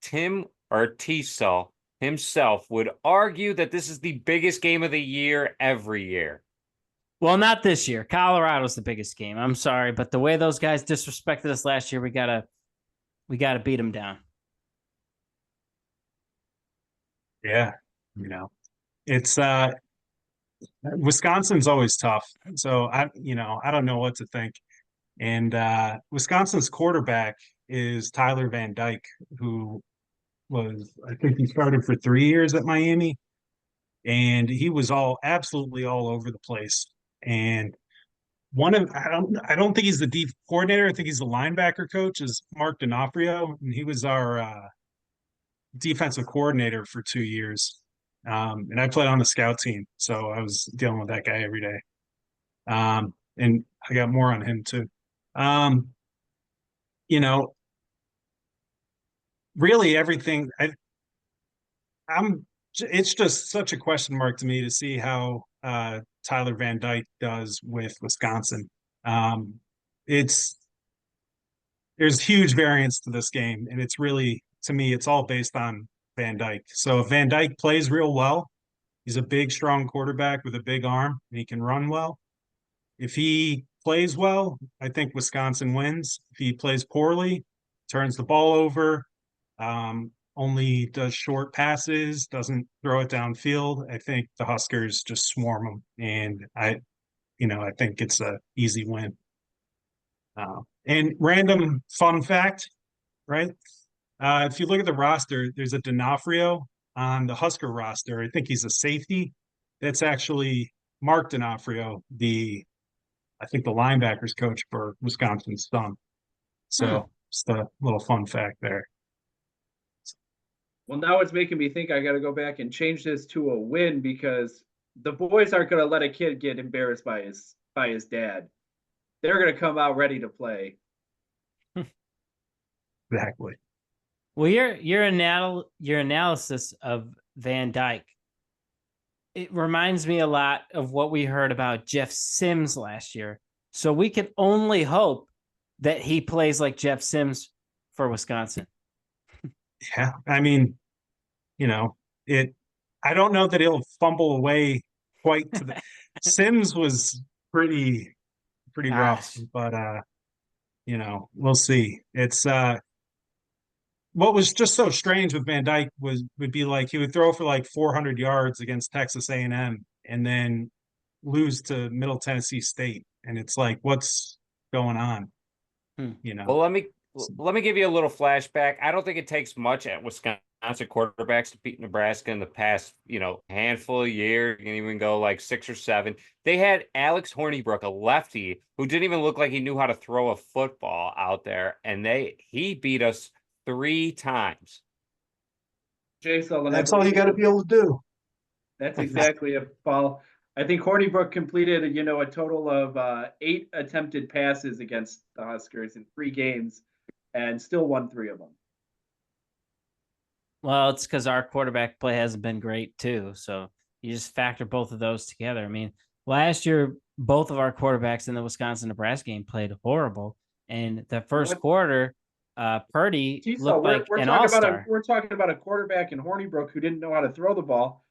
T-Cell himself would argue that this is the biggest game of the year every year. Well, not this year. Colorado's the biggest game. I'm sorry, but the way those guys disrespected us last year, we gotta beat them down. yeah, it's Wisconsin's always tough. So I don't know what to think. And Wisconsin's quarterback is Tyler Van Dyke, who I think he started for 3 years at Miami, and he was absolutely all over the place. And I don't think he's the deep coordinator. I think he's the linebacker coach, is Mark D'Onofrio, and he was our defensive coordinator for 2 years. And I played on the scout team, so I was dealing with that guy every day. And I got more on him too. Really everything. It's just such a question mark to me to see how Tyler Van Dyke does with Wisconsin. There's huge variance to this game, and it's really, to me, it's all based on Van Dyke. So if Van Dyke plays real well, he's a big, strong quarterback with a big arm, and he can run well. If he plays well, I think Wisconsin wins. If he plays poorly, turns the ball over, only does short passes, doesn't throw it downfield, I think the Huskers just swarm them, and I think it's an easy win. And random fun fact, right? If you look at the roster, there's a D'Onofrio on the Husker roster. I think he's a safety. That's actually Mark D'Onofrio, I think the linebackers coach for Wisconsin's son. So just a little fun fact there. Well, now it's making me think I got to go back and change this to a win, because the boys aren't going to let a kid get embarrassed by his dad. They're going to come out ready to play. Exactly. Well, your analysis of Van Dyke, it reminds me a lot of what we heard about Jeff Sims last year. So we can only hope that he plays like Jeff Sims for Wisconsin. Yeah, I mean, I don't know that he'll fumble away quite to the Sims was pretty rough, but we'll see. It's what was just so strange with Van Dyke would be like he would throw for like 400 yards against Texas A&M and then lose to Middle Tennessee State, and it's like, what's going on? Well, let me give you a little flashback. I don't think it takes much at Wisconsin quarterbacks to beat Nebraska in the past, handful of years. You can even go like 6 or 7. They had Alex Hornibrook, a lefty, who didn't even look like he knew how to throw a football out there, and he beat us 3 times. Jay Sullivan, That's all you got to be able to do. That's exactly it, Paul. I think Hornibrook completed, a total of 8 attempted passes against the Huskers in 3 games, and still won 3 of them. Well, it's because our quarterback play hasn't been great too. So you just factor both of those together. I mean, last year, both of our quarterbacks in the Wisconsin-Nebraska game played horrible. And the first quarter, Purdy looked like an all-star. We're talking about a quarterback in Hornibrook who didn't know how to throw the ball.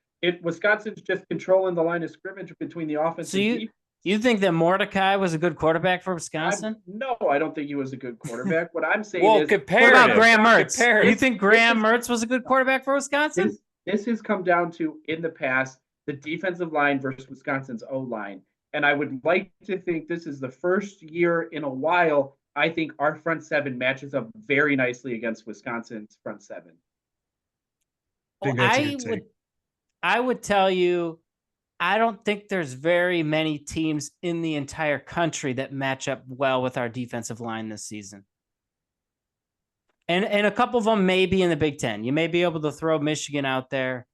Wisconsin's just controlling the line of scrimmage between the offense and defense. You think that Mordecai was a good quarterback for Wisconsin? No, I don't think he was a good quarterback. What I'm saying is, what about Graham Mertz? Do you think Graham Mertz was a good quarterback for Wisconsin? This has come down to, in the past, the defensive line versus Wisconsin's O-line. And I would like to think this is the first year in a while I think our front 7 matches up very nicely against Wisconsin's front 7. I would tell you, I don't think there's very many teams in the entire country that match up well with our defensive line this season. And a couple of them may be in the Big Ten. You may be able to throw Michigan out there,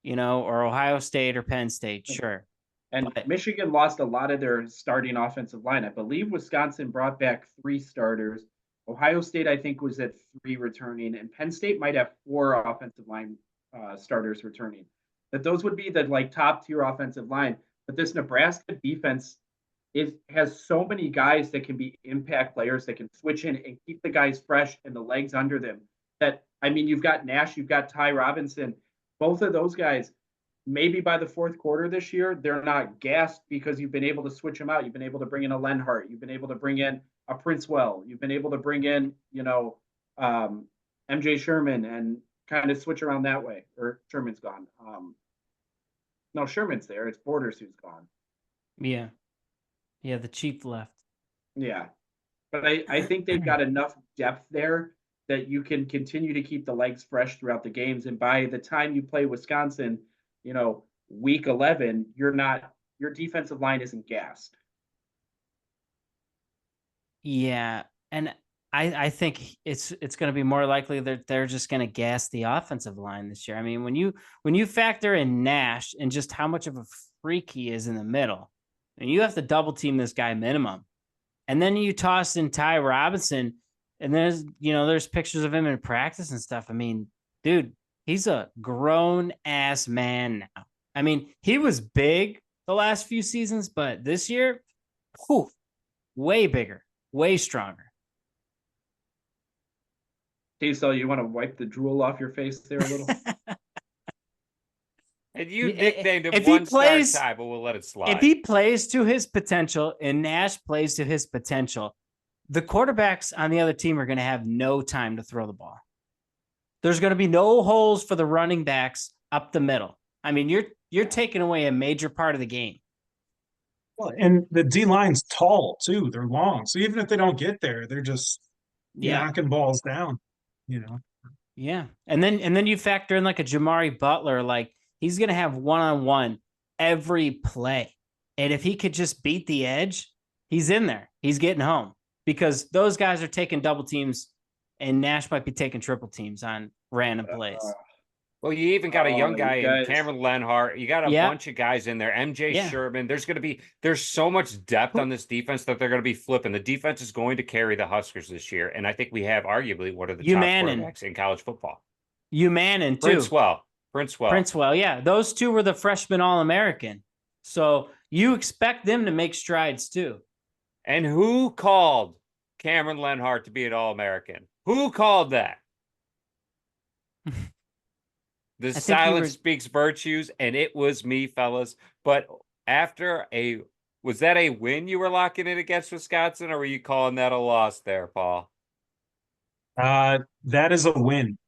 or Ohio State or Penn State, sure. And Michigan lost a lot of their starting offensive line. I believe Wisconsin brought back 3 starters. Ohio State, I think, was at 3 returning, and Penn State might have 4 offensive line starters returning. That those would be the top tier offensive line. But this Nebraska defense has so many guys that can be impact players that can switch in and keep the guys fresh and the legs under them. You've got Nash, you've got Ty Robinson. Both of those guys, maybe by the 4th quarter this year, they're not gassed because you've been able to switch them out. You've been able to bring in a Lenhart. You've been able to bring in a Princewell. You've been able to bring in, MJ Sherman and kind of switch around that way. Or Sherman's gone. No, Sherman's there. It's Borders who's gone. Yeah, the chief left. Yeah. But I think they've got enough depth there that you can continue to keep the legs fresh throughout the games. And by the time you play Wisconsin, week 11, your defensive line isn't gassed. Yeah. And I think it's going to be more likely that they're just going to gas the offensive line this year. I mean, when you factor in Nash and just how much of a freak he is in the middle, and you have to double team this guy minimum, and then you toss in Ty Robinson, and there's pictures of him in practice and stuff. I mean, dude, he's a grown ass man now. I mean, he was big the last few seasons, but this year, way bigger, way stronger. So you want to wipe the drool off your face there a little? And you nicknamed him one star Ty, but we'll let it slide. If he plays to his potential and Nash plays to his potential, the quarterbacks on the other team are going to have no time to throw the ball. There's going to be no holes for the running backs up the middle. I mean, you're taking away a major part of the game. Well, and the D line's tall too. They're long, so even if they don't get there, they're just knocking balls down. Yeah, and then you factor in like a Jamari Butler, like he's gonna have 1-on-1 every play, and if he could just beat the edge, he's in there. He's getting home because those guys are taking double teams, and Nash might be taking triple teams on random plays. Well, you even got a young guy in Cameron Lenhart. You got a bunch of guys in there. MJ Sherman. There's so much depth on this defense that they're going to be flipping. The defense is going to carry the Huskers this year, and I think we have arguably one of the top quarterbacks in college football. Manning too. Princewell. Yeah, those two were the freshman All-American. So you expect them to make strides too. And who called Cameron Lenhart to be an All-American? Who called that? The silence speaks virtues, and it was me, fellas. But was that a win you were locking in against Wisconsin, or were you calling that a loss there, Paul? That is a win.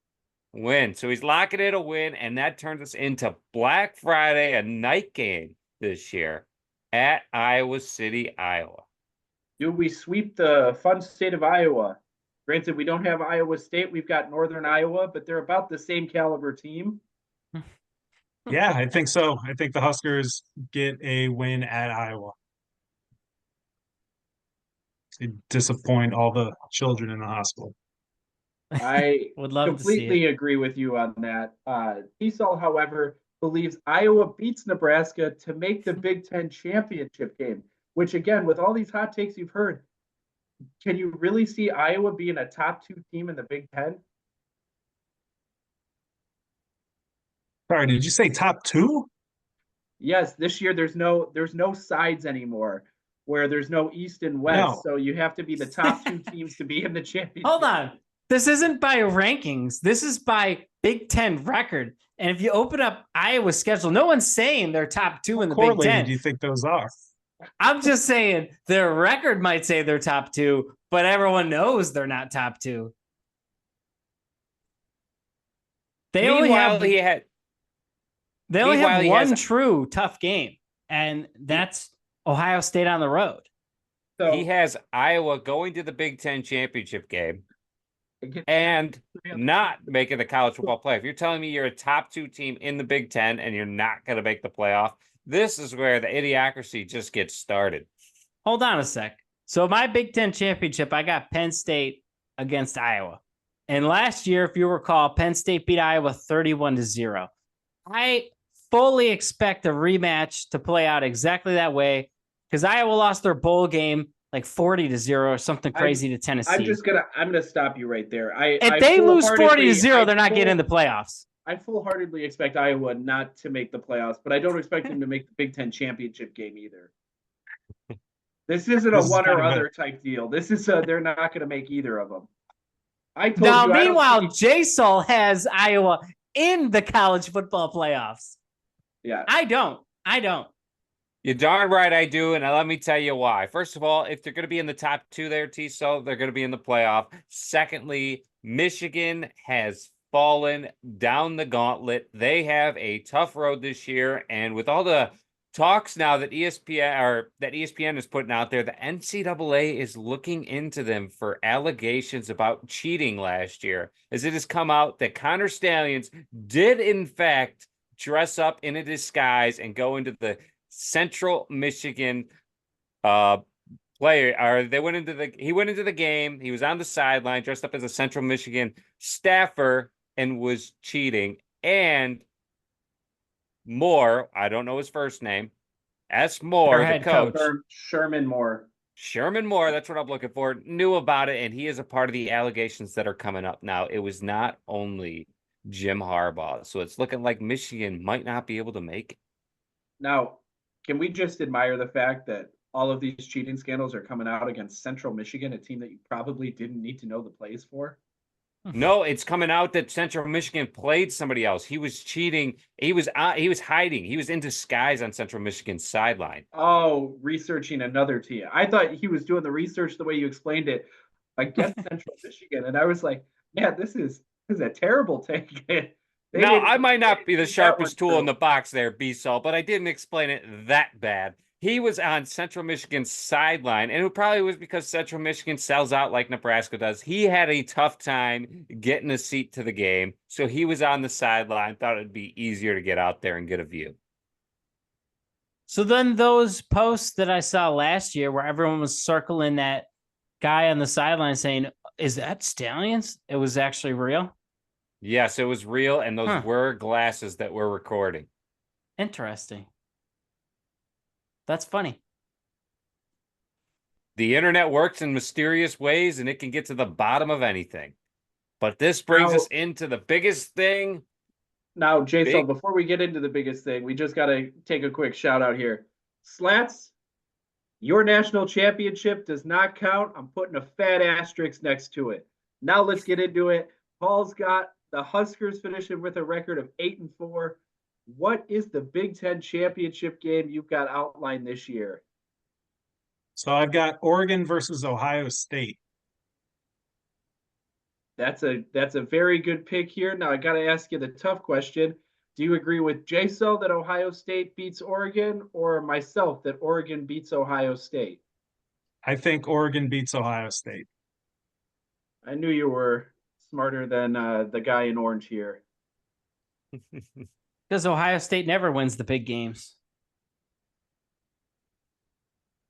Win. So he's locking in a win, and that turns us into Black Friday, a night game this year at Iowa City, Iowa. Do we sweep the fun state of Iowa? Granted, we don't have Iowa State. We've got Northern Iowa, but they're about the same caliber team. Yeah, I think so. I think the Huskers get a win at Iowa. To disappoint all the children in the hospital. I Would love to see completely agree with you on that. Esau, however, believes Iowa beats Nebraska to make the Big Ten championship game, which, again, with all these hot takes you've heard, can you really see Iowa being a top 2 team in the Big Ten? Sorry, did you say top 2? Yes, this year there's no sides anymore where there's no East and West. No. So you have to be the top 2 teams to be in the championship. Hold on. This isn't by rankings. This is by Big Ten record. And if you open up Iowa's schedule, no one's saying they're top 2 in the Big Ten. What correlated do you think those are? I'm just saying their record might say they're top 2, but everyone knows they're not top 2. They only have one true tough game, and that's Ohio State on the road. So he has Iowa going to the Big Ten championship game and not making the college football playoff. You're telling me you're a top 2 team in the Big Ten and you're not going to make the playoff? This is where the idiocracy just gets started. Hold on a sec. So my Big Ten championship, I got Penn State against Iowa. And last year, if you recall, Penn State beat Iowa 31-0. I fully expect a rematch to play out exactly that way because Iowa lost their bowl game like 40-0 or something crazy to Tennessee. I'm gonna stop you right there. If they lose 40-0, they're not getting in the playoffs. I full-heartedly expect Iowa not to make the playoffs, but I don't expect them to make the Big Ten championship game either. This isn't a one or other type deal. This is they're not going to make either of them. Meanwhile, J-Sol has Iowa in the college football playoffs. Yeah, I don't. You're darn right I do, and let me tell you why. First of all, if they're going to be in the top 2 there, T-So, they're going to be in the playoff. Secondly, Michigan has fallen down the gauntlet. They have a tough road this year, and with all the talks now that ESPN is putting out there, the NCAA is looking into them for allegations about cheating last year, as it has come out that Connor Stallions did in fact dress up in a disguise and go into the Central Michigan player, or he went into the game. He was on the sideline dressed up as a Central Michigan staffer and was cheating. And Moore, I don't know his first name, S. Moore, the coach. Sherman Moore, that's what I'm looking for, knew about it, and he is a part of the allegations that are coming up now. It was not only Jim Harbaugh, so it's looking like Michigan might not be able to make it. Now, can we just admire the fact that all of these cheating scandals are coming out against Central Michigan, a team that you probably didn't need to know the plays for? No, it's coming out that Central Michigan played somebody else. He was cheating. He was hiding. He was in disguise on Central Michigan's sideline. Oh, researching another team. I thought he was doing the research the way you explained it against Central Michigan, and I was like, "Yeah, this is a terrible take." Now, I might not be the sharpest tool in the box there, B-Sol, but I didn't explain it that bad. He was on Central Michigan's sideline, and it probably was because Central Michigan sells out like Nebraska does. He had a tough time getting a seat to the game, so he was on the sideline, thought it'd be easier to get out there and get a view. So then those posts that I saw last year where everyone was circling that guy on the sideline saying, is that Stallions? It was actually real? Yes, it was real, and those were glasses that were recording. Interesting. That's funny. The internet works in mysterious ways, and it can get to the bottom of anything. But this brings us into the biggest thing. Now, Jason, before we get into the biggest thing, we just got to take a quick shout out here. Slats, your national championship does not count. I'm putting a fat asterisk next to it. Now let's get into it. Paul's got the Huskers finishing with a record of 8-4. What is the Big Ten championship game you've got outlined this year? So I've got Oregon versus Ohio State. That's a very good pick here. Now I got to ask you the tough question. Do you agree with Jaso that Ohio State beats Oregon, or myself that Oregon beats Ohio State? I think Oregon beats Ohio State. I knew you were smarter than the guy in orange here. Because Ohio State never wins the big games.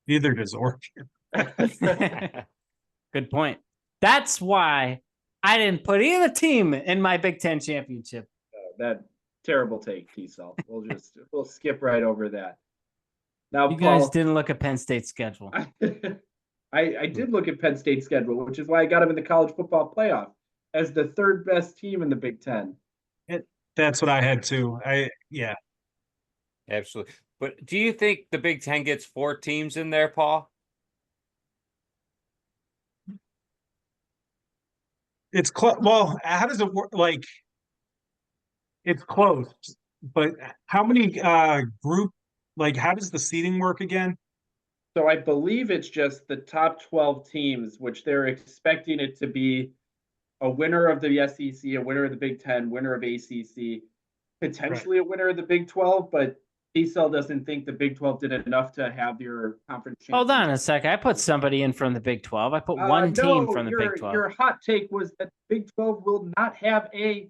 Neither does Oregon. Good point. That's why I didn't put either team in my Big Ten championship. That terrible take, T-Cell. We'll skip right over that. Now, You Paul, guys didn't look at Penn State's schedule. I did look at Penn State's schedule, which is why I got them in the college football playoff as the third best team in the Big Ten. That's what I had too. Yeah. Absolutely. But do you think the Big Ten gets 4 teams in there, Paul? It's close. Well, how does it work? Like, it's close, but how many group? Like, how does the seating work again? So I believe it's just the top 12 teams, which they're expecting it to be a winner of the SEC, a winner of the Big Ten, winner of ACC, potentially a winner of the Big 12, but T-Cell doesn't think the Big 12 did enough to have your conference Hold on a championship. second. I put somebody in from the Big 12. I put one team from the Big 12. Your hot take was that Big 12 will not have a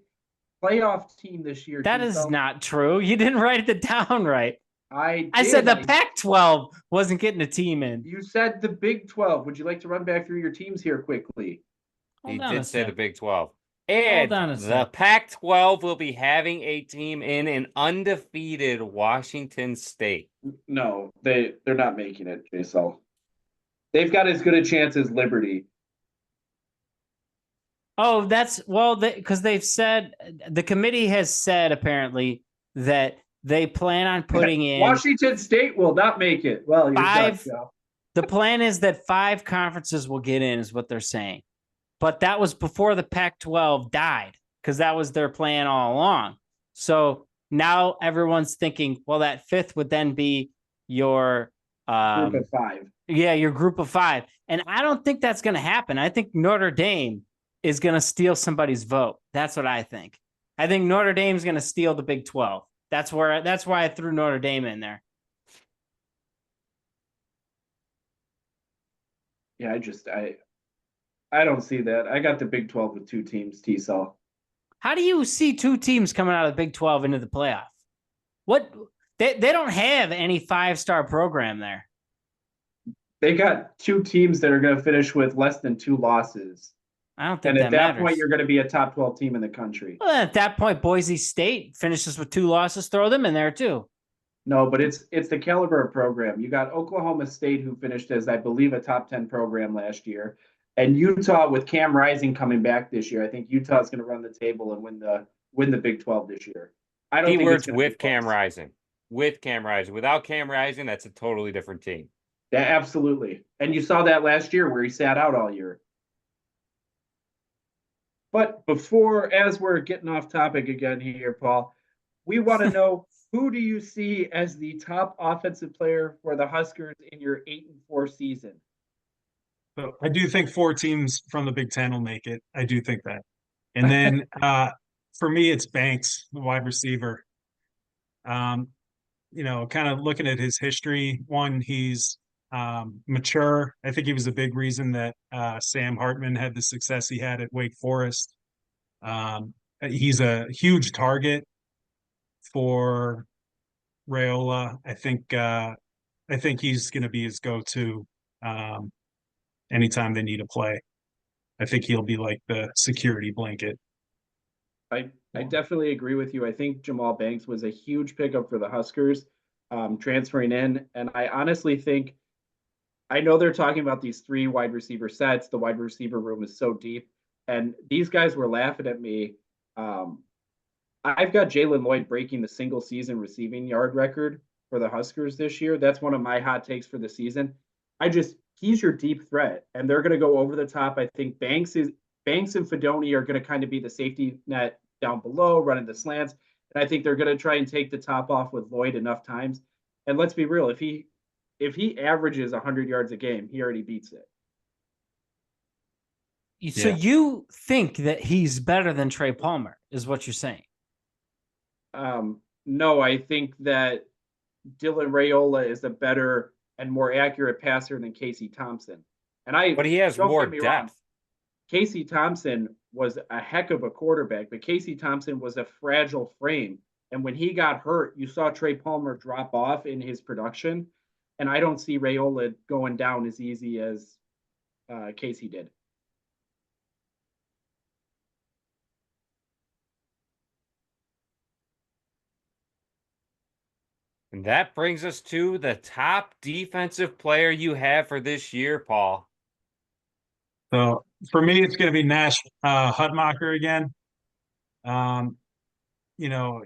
playoff team this year. That is not true. You didn't write it down right. I said the Pac-12 wasn't getting a team in. You said the Big 12. Would you like to run back through your teams here quickly? He Hold on a did say the sec. Big 12. And Hold on a the sec. Pac-12 will be having a team in an undefeated Washington State. No, they're not making it, J-Cell. They've got as good a chance as Liberty. Oh, because they've said the committee has said apparently that they plan on putting in Washington State will not make it. Well, you're done, Joe. The plan is that 5 conferences will get in, is what they're saying. But that was before the Pac-12 died, because that was their plan all along. So now everyone's thinking, well, that 5th would then be your Group of 5. Yeah, your group of 5. And I don't think that's going to happen. I think Notre Dame is going to steal somebody's vote. That's what I think. I think Notre Dame's going to steal the Big 12. That's why I threw Notre Dame in there. Yeah, I don't see that. I got the Big 12 with 2 teams, T-Cell. How do you see 2 teams coming out of the Big 12 into the playoff? What they don't have any 5-star program there. They got 2 teams that are going to finish with less than 2 losses. I don't think and at that matters. point, you're going to be a top 12 team in the country. Well, at that point, Boise State finishes with 2 losses. Throw them in there too. No, but it's the caliber of program. You got Oklahoma State, who finished as, I believe, a top 10 program last year, and Utah with Cam Rising coming back this year. I think Utah is going to run the table and win the Big 12 this year. I don't think it's with Cam Rising. With Cam Rising. Without Cam Rising, that's a totally different team. Yeah, absolutely. And you saw that last year where he sat out all year. But as we're getting off topic again here, Paul, we want to know, who do you see as the top offensive player for the Huskers in your 8-4 season? So I do think 4 teams from the Big Ten will make it. I do think that. And then for me, it's Banks, the wide receiver. Kind of looking at his history. One, he's mature. I think he was a big reason that Sam Hartman had the success he had at Wake Forest. He's a huge target for Raiola. I think he's going to be his go-to anytime they need a play. I think he'll be like the security blanket. I definitely agree with you. I think Jamal Banks was a huge pickup for the Huskers, transferring in. And I honestly think, I know they're talking about these 3 wide receiver sets. The wide receiver room is so deep. And these guys were laughing at me. I've got Jalen Lloyd breaking the single season receiving yard record for the Huskers this year. That's one of my hot takes for the season. He's your deep threat, and they're going to go over the top. I think Banks and Fedoni are going to kind of be the safety net down below, running the slants. And I think they're going to try and take the top off with Lloyd enough times. And let's be real, if he averages 100 yards a game, he already beats it. So you think that he's better than Trey Palmer, is what you're saying? No, I think that Dylan Raiola is a better and more accurate passer than Casey Thompson. But he has more depth. Casey Thompson was a heck of a quarterback, but Casey Thompson was a fragile frame. And when he got hurt, you saw Trey Palmer drop off in his production. And I don't see Raiola going down as easy as Casey did. And that brings us to the top defensive player you have for this year, Paul. So for me, it's going to be Nash Hutmacher again. You know,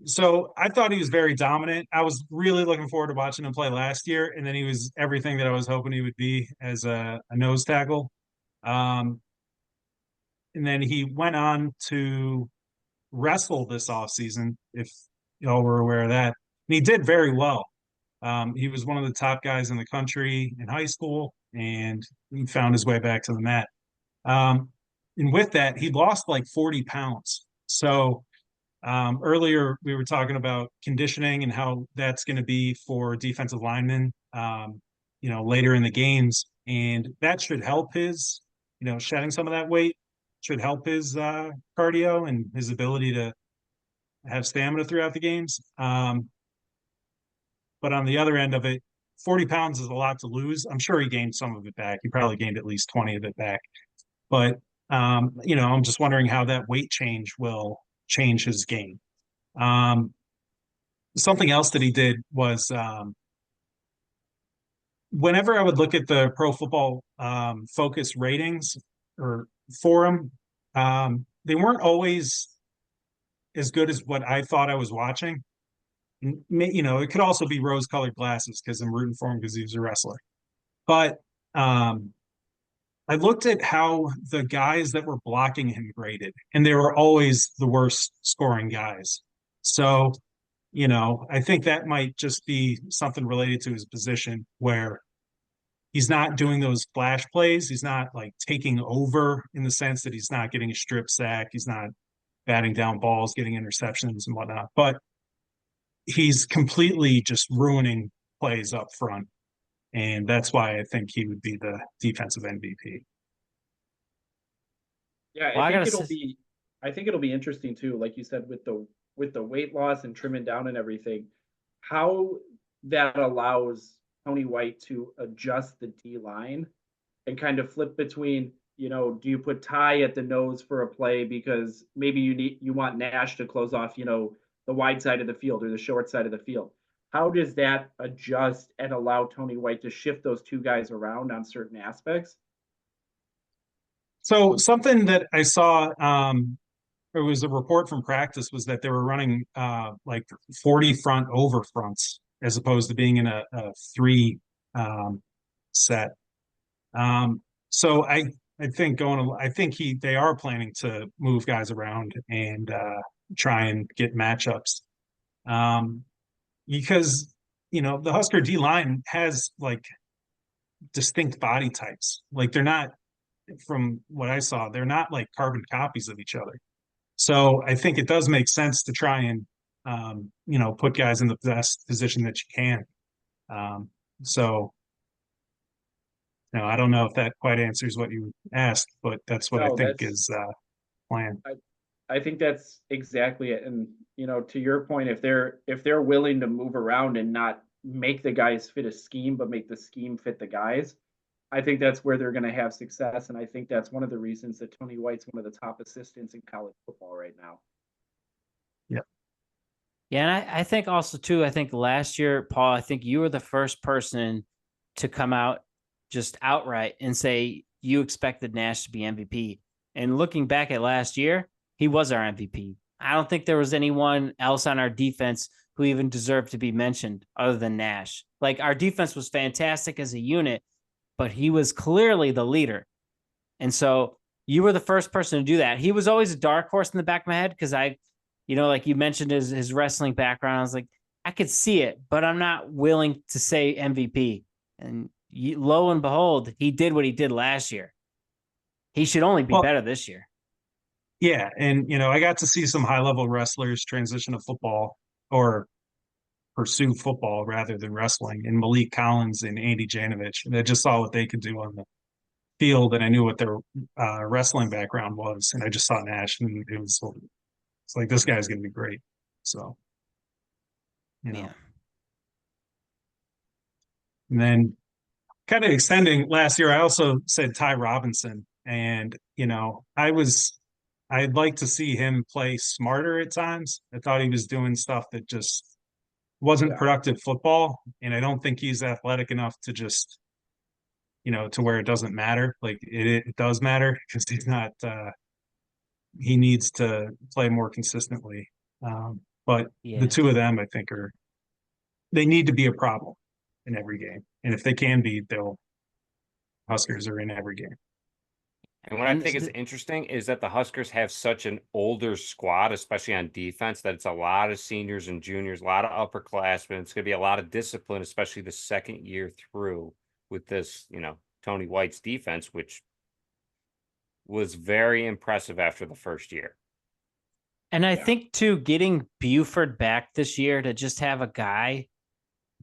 so I thought he was very dominant. I was really looking forward to watching him play last year, and then he was everything that I was hoping he would be as a nose tackle. And then he went on to wrestle this offseason, if y'all were aware of that. And he did very well. He was one of the top guys in the country in high school, and he found his way back to the mat. And with that, he lost like 40 pounds. So earlier we were talking about conditioning and how that's going to be for defensive linemen, you know, later in the games. And that should help his, you know, shedding some of that weight should help his cardio and his ability to have stamina throughout the games. But on the other end of it, 40 pounds is a lot to lose. I'm sure he gained some of it back. He probably gained at least 20 of it back. But, you know, I'm just wondering how that weight change will change his game. Something else that he did was whenever I would look at the Pro Football Focus ratings or for him, they weren't always as good as what I thought I was watching. You know, it could also be rose-colored glasses because I'm rooting for him because he was a wrestler. But I looked at how the guys that were blocking him graded, and they were always the worst scoring guys. So, you know, I think that might just be something related to his position where he's not doing those flash plays. He's not like taking over in the sense that he's not getting a strip sack. He's not batting down balls, getting interceptions and whatnot. But he's completely just ruining plays up front. And that's why I think he would be the defensive MVP. Yeah, Well, I think it'll be interesting too, like you said, with the weight loss and trimming down and everything, how that allows Tony White to adjust the D line and kind of flip between, you know, do you put Ty at the nose for a play because maybe you want Nash to close off, you know, the wide side of the field or the short side of the field. How does that adjust and allow Tony White to shift those two guys around on certain aspects? So something that I saw, it was a report from practice, was that they were running like 40 front over fronts as opposed to being in a three set. So I think they are planning to move guys around and try and get matchups. Because, you know, the Husker D line has like distinct body types. Like they're not, from what I saw, they're not like carbon copies of each other. So I think it does make sense to try and, you know, put guys in the best position that you can. So, you know, I don't know if that quite answers what you asked, but that's what I think is plan. I think that's exactly it. And, you know, to your point, if they're willing to move around and not make the guys fit a scheme, but make the scheme fit the guys, I think that's where they're going to have success. And I think that's one of the reasons that Tony White's one of the top assistants in college football right now. Yeah. Yeah. And I think also too, I think last year, Paul, I think you were the first person to come out just outright and say you expected Nash to be MVP. And looking back at last year, he was our MVP. I don't think there was anyone else on our defense who even deserved to be mentioned other than Nash. Like our defense was fantastic as a unit, but he was clearly the leader. And so you were the first person to do that. He was always a dark horse in the back of my head because you know, like you mentioned his wrestling background. I was like, I could see it, but I'm not willing to say MVP. And lo and behold, he did what he did last year. He should only be better this year. Yeah, and you know, I got to see some high-level wrestlers transition to football or pursue football rather than wrestling, and Malik Collins and Andy Janovich. And I just saw what they could do on the field and I knew what their wrestling background was, and I just saw Nash, and it's like this guy's going to be great. So, you know, Yeah. and then kind of extending last year, I also said Ty Robinson, and I'd like to see him play smarter at times. I thought he was doing stuff that just wasn't productive football, and I don't think he's athletic enough to just, to where it doesn't matter. Like it does matter because he's not. He needs to play more consistently. But Yeah. the two of them, I think, they need to be a problem in every game, and if they can be, Huskers are in every game. And what I think is interesting is that the Huskers have such an older squad, especially on defense, that it's a lot of seniors and juniors, a lot of upperclassmen. It's going to be a lot of discipline, especially the second year through with this, Tony White's defense, which was very impressive after the first year. And I think, too, getting Buford back this year to just have a guy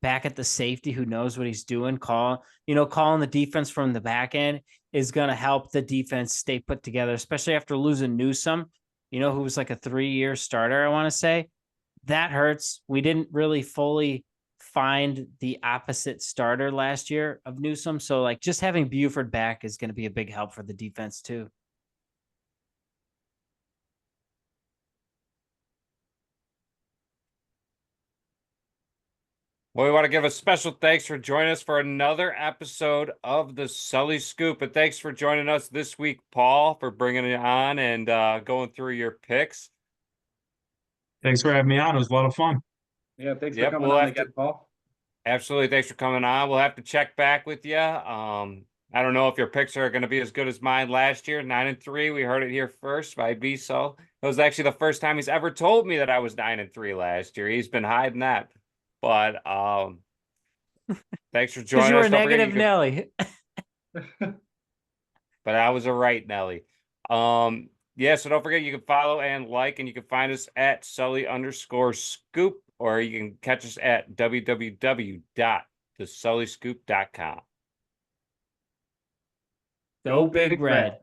back at the safety who knows what he's doing, calling the defense from the back end is going to help the defense stay put together, especially after losing Newsome, who was like a 3-year starter, I want to say. That hurts. We didn't really fully find the opposite starter last year of Newsome. So, like, just having Buford back is going to be a big help for the defense, too. Well, we want to give a special thanks for joining us for another episode of the Sully Scoop. And thanks for joining us this week, Paul, for bringing it on and going through your picks. Thanks for having me on. It was a lot of fun. Yeah, thanks for coming on again, Paul. Absolutely. Thanks for coming on. We'll have to check back with you. I don't know if your picks are going to be as good as mine last year. 9-3. We heard it here first by B. So it was actually the first time he's ever told me that I was 9-3 last year. He's been hiding that. But thanks for joining us. Because you were negative, Nelly. But I was a right Nelly. Yeah, so don't forget you can follow and like, and you can find us at Sully_scoop, or you can catch us at www.thesullyscoop.com. Go Big Red.